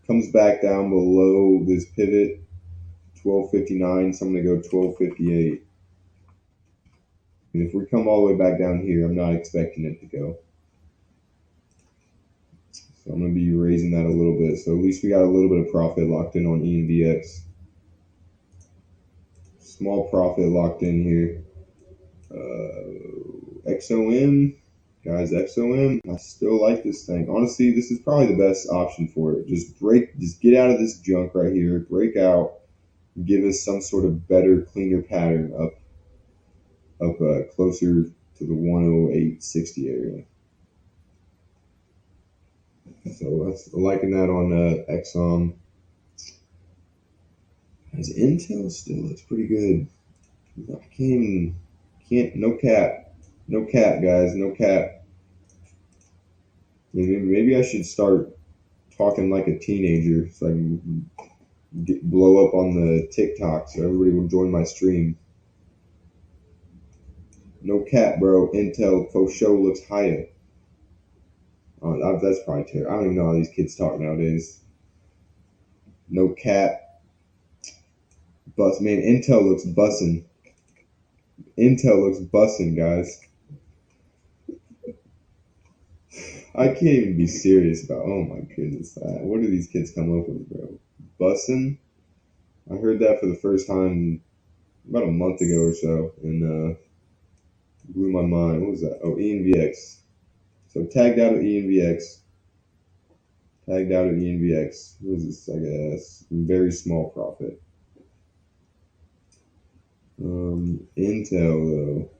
S1: comes back down below this pivot, 1259, so I'm going to go 1258. And if we come all the way back down here, I'm not expecting it to go. So I'm going to be raising that a little bit. So at least we got a little bit of profit locked in on ENVX. Small profit locked in here. XOM, guys, XOM, I still like this thing. Honestly, this is probably the best option for it. Just get out of this junk right here, break out, give us some sort of better, cleaner pattern up closer to the 108.60 area. So that's liking that on XOM. As Intel still looks pretty good. I can't, no cap, guys, no cap. Maybe I should start talking like a teenager so I can blow up on the TikTok so everybody will join my stream. No cap, bro. Intel for show looks higher. Oh, that's probably terrible. I don't even know how these kids talk nowadays. No cap. Bus, man. Intel looks bussin'. Intel looks bussin', guys. I can't even be serious about. Oh my goodness, what do these kids come up with, bro? Bussin'. I heard that for the first time about a month ago or so, and blew my mind. What was that? Oh, ENVX. So tagged out of ENVX. Tagged out of ENVX. What is this? I guess very small profit. Intel though.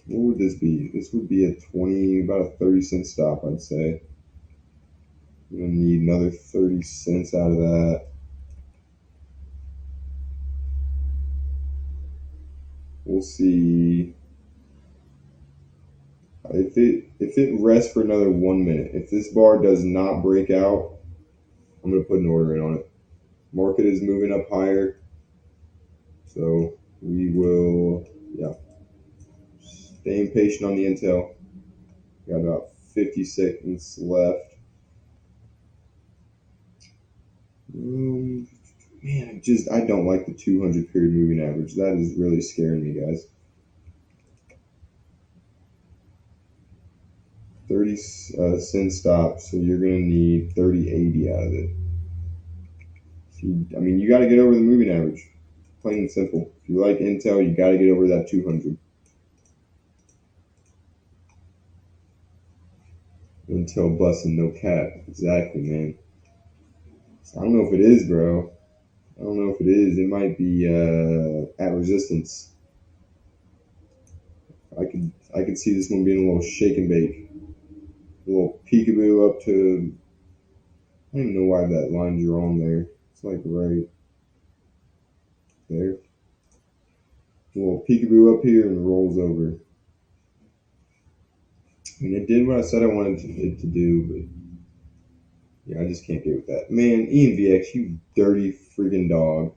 S1: What would this be? This would be about a 30-cent stop, I'd say. I'm gonna need another 30 cents out of that. We'll see if it rests for another 1 minute. If this bar does not break out, I'm gonna put an order in on it. Market is moving up higher, so we will, yeah, staying patient on the Intel. Got about 50 seconds left. Man, I don't like the 200 period moving average. That is really scaring me, guys. 30 cent stop, so you're going to need 30.80 out of it. I mean, you got to get over the moving average. Plain and simple. If you like Intel, you got to get over that 200. Intel busting, no cap. Exactly, man. So I don't know if it is, bro. I don't know if it is. It might be at resistance. I could see this one being a little shake and bake. A little peekaboo up to. I don't even know why that line's drawn there. It's like right there. A little peekaboo up here and rolls over. I mean, it did what I said I wanted it to do, but yeah, I just can't get with that. Man, ENVX, you dirty freaking dog.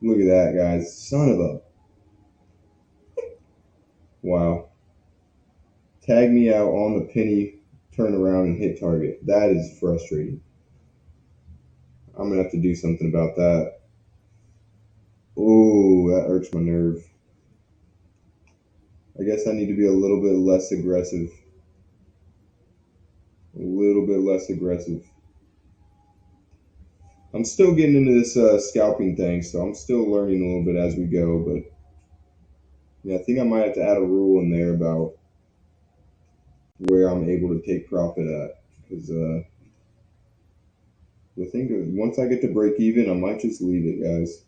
S1: Look at that, guys. Son of a. Wow. Tag me out on the penny turn around and hit target. That is frustrating. I'm gonna have to do something about that. Oh, that irks my nerve. I guess I need to be a little bit less aggressive. A little bit less aggressive. I'm still getting into this scalping thing, so I'm still learning a little bit as we go. But yeah, I think I might have to add a rule in there about where I'm able to take profit at. Because the thing is, once I get to break even, I might just leave it, guys.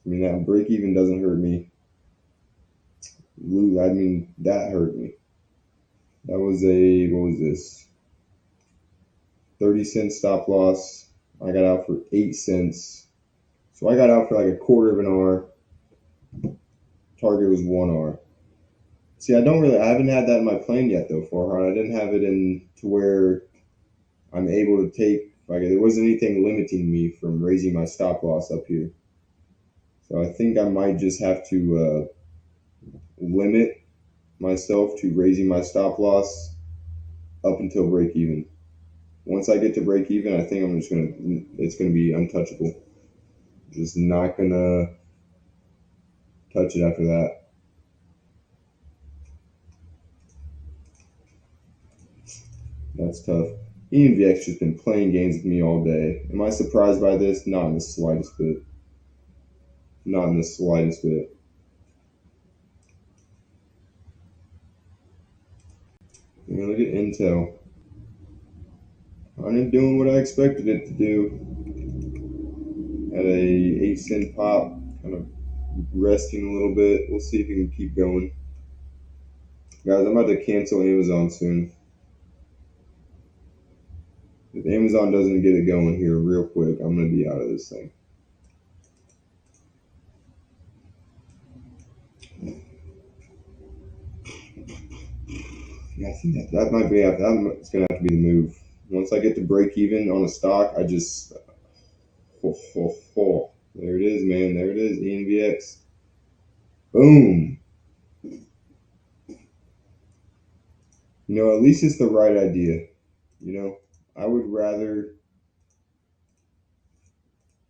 S1: I mean, that break even doesn't hurt me. I mean, that hurt me. That was what was this? 30-cent stop loss. I got out for 8 cents. So I got out for like a quarter of an R. Target was 1 R. See, I haven't had that in my plan yet though, Farhan. I didn't have it in to where I'm able to take, like, there wasn't anything limiting me from raising my stop loss up here. So I think I might just have to limit myself to raising my stop loss up until break even. Once I get to break even, I think it's gonna be untouchable. Just not gonna touch it after that. That's tough. ENVX just been playing games with me all day. Am I surprised by this? Not in the slightest bit. Not in the slightest bit. Man, look at Intel. I'm doing what I expected it to do. At a 8-cent pop, kind of resting a little bit. We'll see if we can keep going. Guys, I'm about to cancel Amazon soon. If Amazon doesn't get it going here real quick, I'm going to be out of this thing. Yeah, I think that might be that's going to have to be the move. Once I get to break even on a stock, I just there it is, man. There it is, ENVX. Boom. At least it's the right idea. I would rather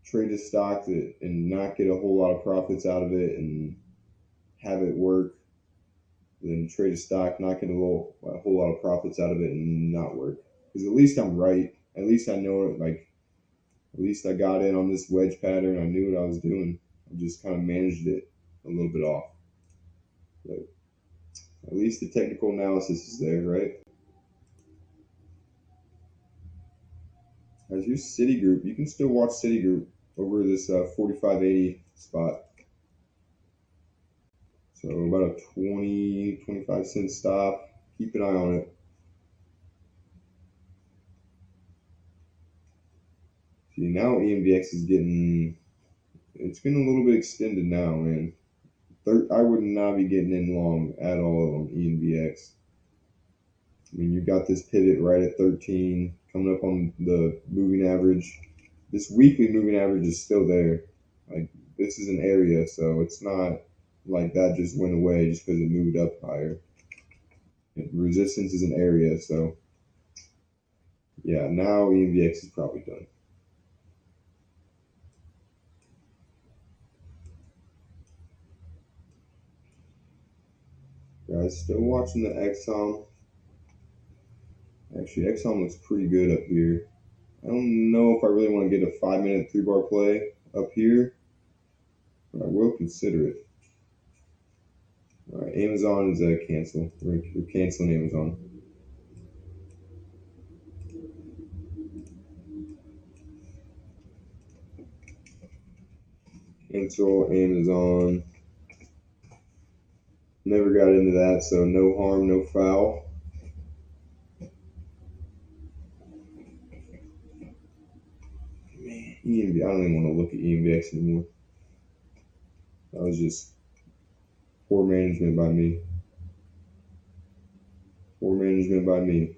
S1: trade a stock and not get a whole lot of profits out of it and have it work than trade a stock, not get a whole lot of profits out of it and not work. Because at least I'm right. At least I know it. At least I got in on this wedge pattern. I knew what I was doing. I just kind of managed it a little bit off. But at least the technical analysis is there, right? As your Citigroup, you can still watch Citigroup over this 4580 spot. So about a 25 cent stop. Keep an eye on it. See, now ENVX is getting a little bit extended now, man. I would not be getting in long at all on ENVX. I mean, you got this pivot right at 13, coming up on the moving average. This weekly moving average is still there. Like, this is an area, so it's not like that just went away just because it moved up higher. Resistance is an area, so yeah, now ENVX is probably done. Guys, still watching the XOM. Actually, XOM looks pretty good up here. I don't know if I really want to get a 5-minute 3-bar play up here, but I will consider it. All right, Amazon is a cancel. We're canceling Amazon. Cancel Amazon. Never got into that, so no harm, no foul. Man, ENV, I don't even want to look at ENVX anymore. That was just poor management by me. Poor management by me.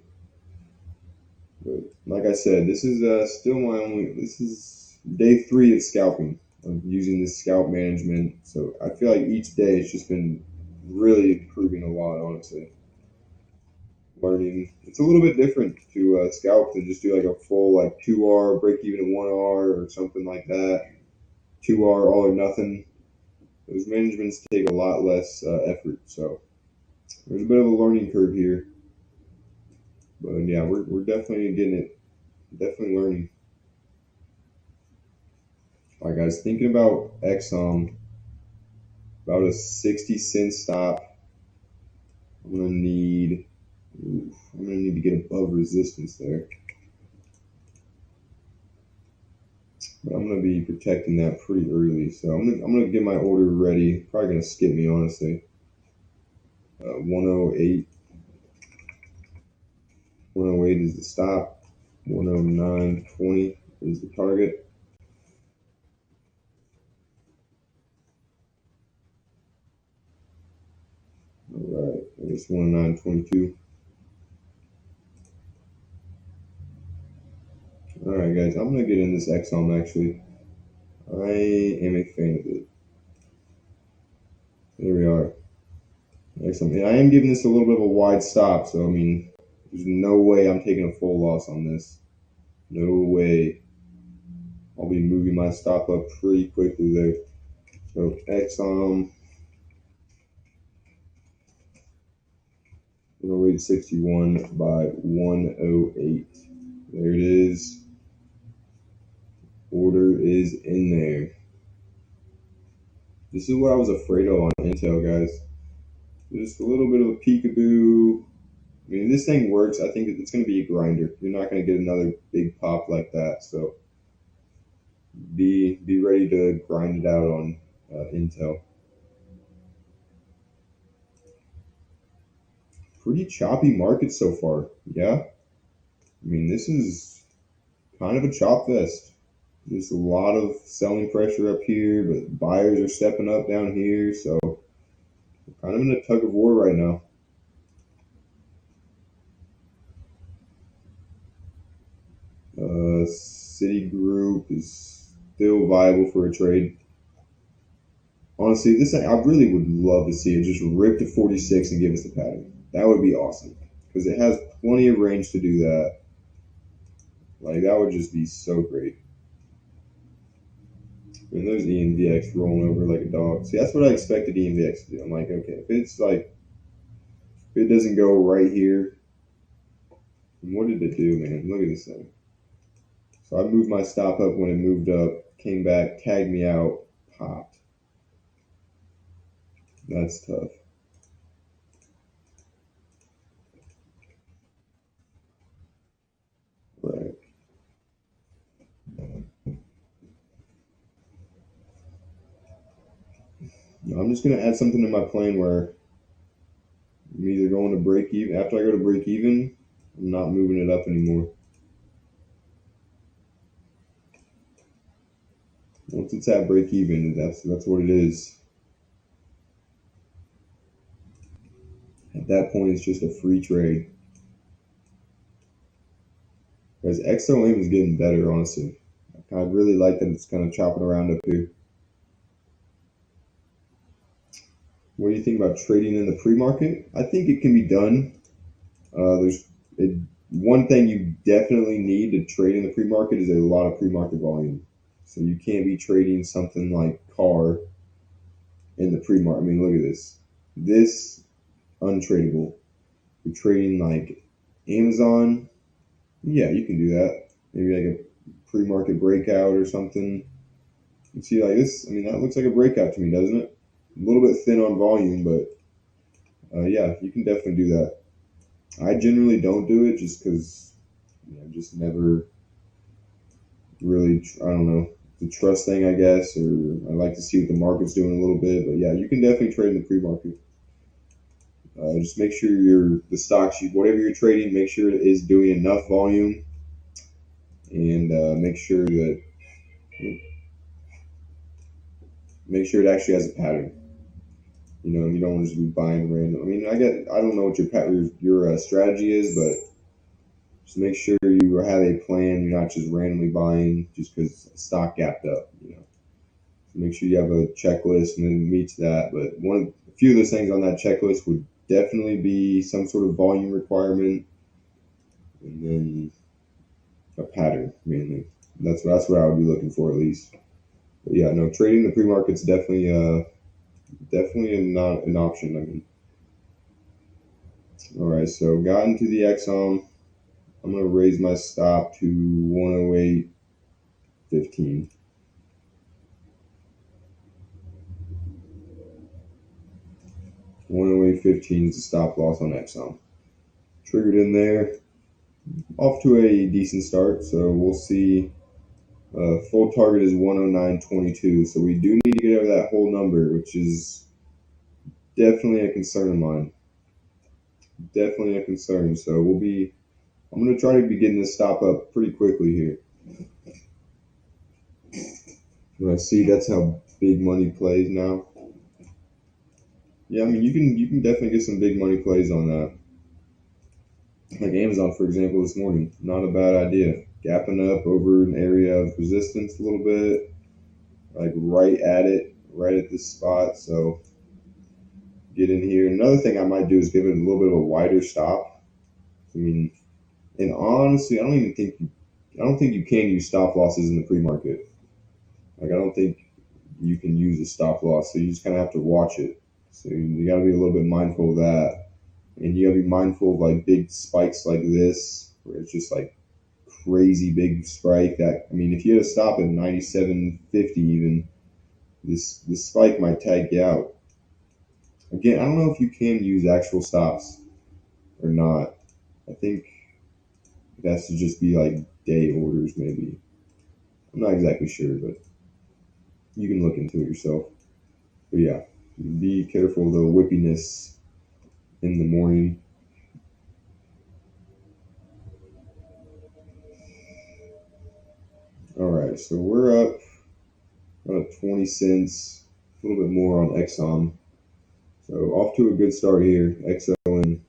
S1: But like I said, this is this is day 3 of scalping, of using this scalp management. So I feel like each day it's just been really improving a lot, honestly. learning. It's a little bit different to scalp than just do like a full like 2R break even at 1R or something like that. 2R all or nothing. Those managements take a lot less effort, so there's a bit of a learning curve here. But yeah, we're definitely getting it, definitely learning. All right, guys, thinking about Exxon, about a 60 cent stop. I'm gonna need, I'm gonna need to get above resistance there. But I'm gonna be protecting that pretty early, so I'm gonna get my order ready. Probably gonna skip me honestly. 108, 108 is the stop. 109.20 is the target. All right, it's 109.22. All right, guys, I'm gonna get in this XOM actually. I am a fan of it. There we are. Excellent. And I am giving this a little bit of a wide stop, so I mean, there's no way I'm taking a full loss on this. No way. I'll be moving my stop up pretty quickly there. So Exxon, 108.61 by 108. There it is. Order is in there. This is what I was afraid of on Intel, guys. Just a little bit of a peekaboo. I mean, if this thing works, I think it's going to be a grinder. You're not going to get another big pop like that. So be ready to grind it out on Intel. Pretty choppy market so far. Yeah. I mean, this is kind of a chop fest. There's a lot of selling pressure up here, but buyers are stepping up down here. So we're kind of in a tug of war right now. Citigroup is still viable for a trade. Honestly, this I really would love to see it just rip to 46 and give us the pattern. That would be awesome because it has plenty of range to do that. Like that would just be so great. And there's ENVX rolling over like a dog. See, that's what I expected ENVX to do. I'm like, okay, if it doesn't go right here, what did it do, man? Look at this thing. So I moved my stop up when it moved up, came back, tagged me out, popped. That's tough. Right. Now, I'm just gonna add something to my plan where I'm either going to break even. After I go to break even, I'm not moving it up anymore. Once it's at break even, that's what it is. At that point, it's just a free trade. Because XOM is getting better, honestly. I really like that it's kind of chopping around up here. What do you think about trading in the pre-market? I think it can be done. One thing you definitely need to trade in the pre-market is a lot of pre-market volume. So you can't be trading something like car in the pre-market. I mean, look at this. This untradable. You're trading like Amazon. Yeah, you can do that. Maybe like a pre-market breakout or something. You see like this. I mean, that looks like a breakout to me, doesn't it? A little bit thin on volume, but yeah, you can definitely do that. I generally don't do it just because I just never really, I don't know, the trust thing, I guess, or I like to see what the market's doing a little bit. But yeah, you can definitely trade in the pre-market. Just make sure the stocks, whatever you're trading, make sure it is doing enough volume, and make sure it actually has a pattern. You know, you don't want to just be buying random. I mean, I don't know what your strategy is, but just make sure you have a plan. You're not just randomly buying just because stock gapped up. You know, so make sure you have a checklist and then it meets that. But a few of those things on that checklist would definitely be some sort of volume requirement, and then a pattern mainly. That's what I would be looking for at least. But yeah, no, trading the pre-market's definitely not an option. I mean, all right, so got into the XOM. I'm gonna raise my stop to 108.15. 108.15 is the stop loss on XOM. Triggered in there, off to a decent start. So we'll see. Full target is 109.22. So we do need to get over that whole number, which is definitely a concern of mine. Definitely a concern. So I'm going to try to be getting this stop up pretty quickly here. I see that's how big money plays now. Yeah, I mean you can definitely get some big money plays on that. Like Amazon, for example, this morning, not a bad idea. Gapping up over an area of resistance a little bit, like right at this spot. So get in here. Another thing I might do is give it a little bit of a wider stop. I mean, and honestly, I don't think you can use stop losses in the pre-market. Like I don't think you can use a stop loss, so you just kind of have to watch it. So you got to be a little bit mindful of that, and you got to be mindful of like big spikes like this, where it's just like crazy big spike. That I mean, if you had to stop at 97.50 even, this spike might tag you out. Again, I don't know if you can use actual stops or not. I think it has to just be like day orders, maybe. I'm not exactly sure, but you can look into it yourself. But yeah, be careful of the whippiness in the morning. All right, so we're up about 20 cents, a little bit more on Exxon. So off to a good start here. XON.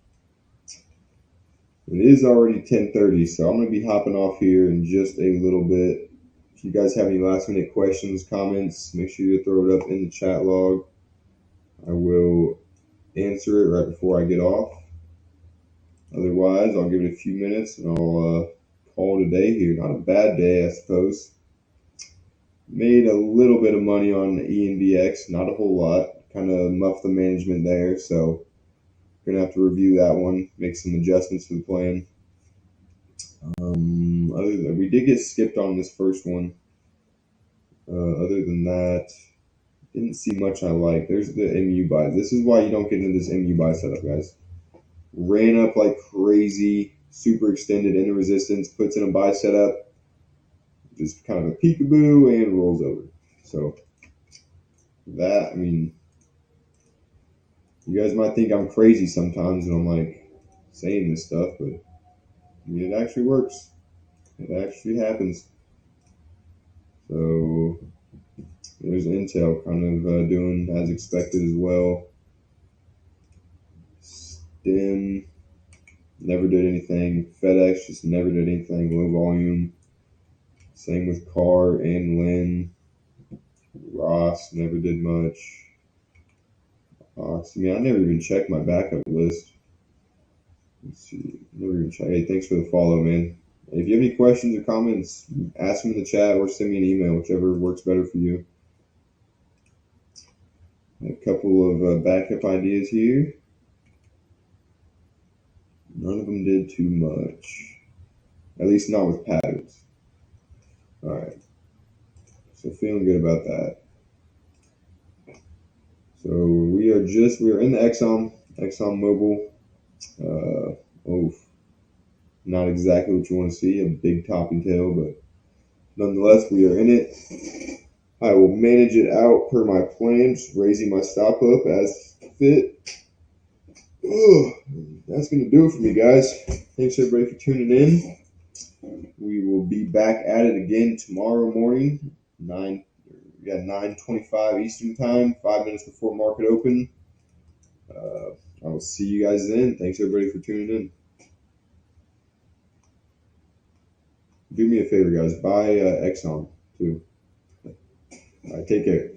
S1: It is already 10:30, so I'm going to be hopping off here in just a little bit. If you guys have any last minute questions, comments, make sure you throw it up in the chat log. I will answer it right before I get off. Otherwise, I'll give it a few minutes and I'll call it a day here. Not a bad day, I suppose. Made a little bit of money on ENBX, not a whole lot. Kind of muffed the management there, so gonna have to review that one, make some adjustments to the plan. Other than we did get skipped on this first one. Other than that, didn't see much I like. There's the MU buy. This is why you don't get into this MU buy setup, guys. Ran up like crazy, super extended into resistance, puts in a buy setup, just kind of a peekaboo and rolls over. So that, I mean, you guys might think I'm crazy sometimes when I'm like saying this stuff, but I mean, it actually works. It actually happens. So there's Intel kind of doing as expected as well. Stem never did anything. FedEx just never did anything. Low volume. Same with Carr and Lynn. Ross never did much. I mean, I never even checked my backup list. Let's see. Never even checked. Hey, thanks for the follow, man. If you have any questions or comments, ask them in the chat or send me an email, whichever works better for you. A couple of backup ideas here. None of them did too much. At least not with patterns. All right. So feeling good about that. So we are in the Exxon Mobil. Not exactly what you want to see, a big top and tail, but nonetheless, we are in it. I will manage it out per my plan, just raising my stop up as fit. That's going to do it for me, guys. Thanks everybody for tuning in. We will be back at it again tomorrow morning, 9:25 Eastern time, 5 minutes before market open. I will see you guys then. Thanks everybody for tuning in. Do me a favor, guys. Buy Exxon too. All right, take care.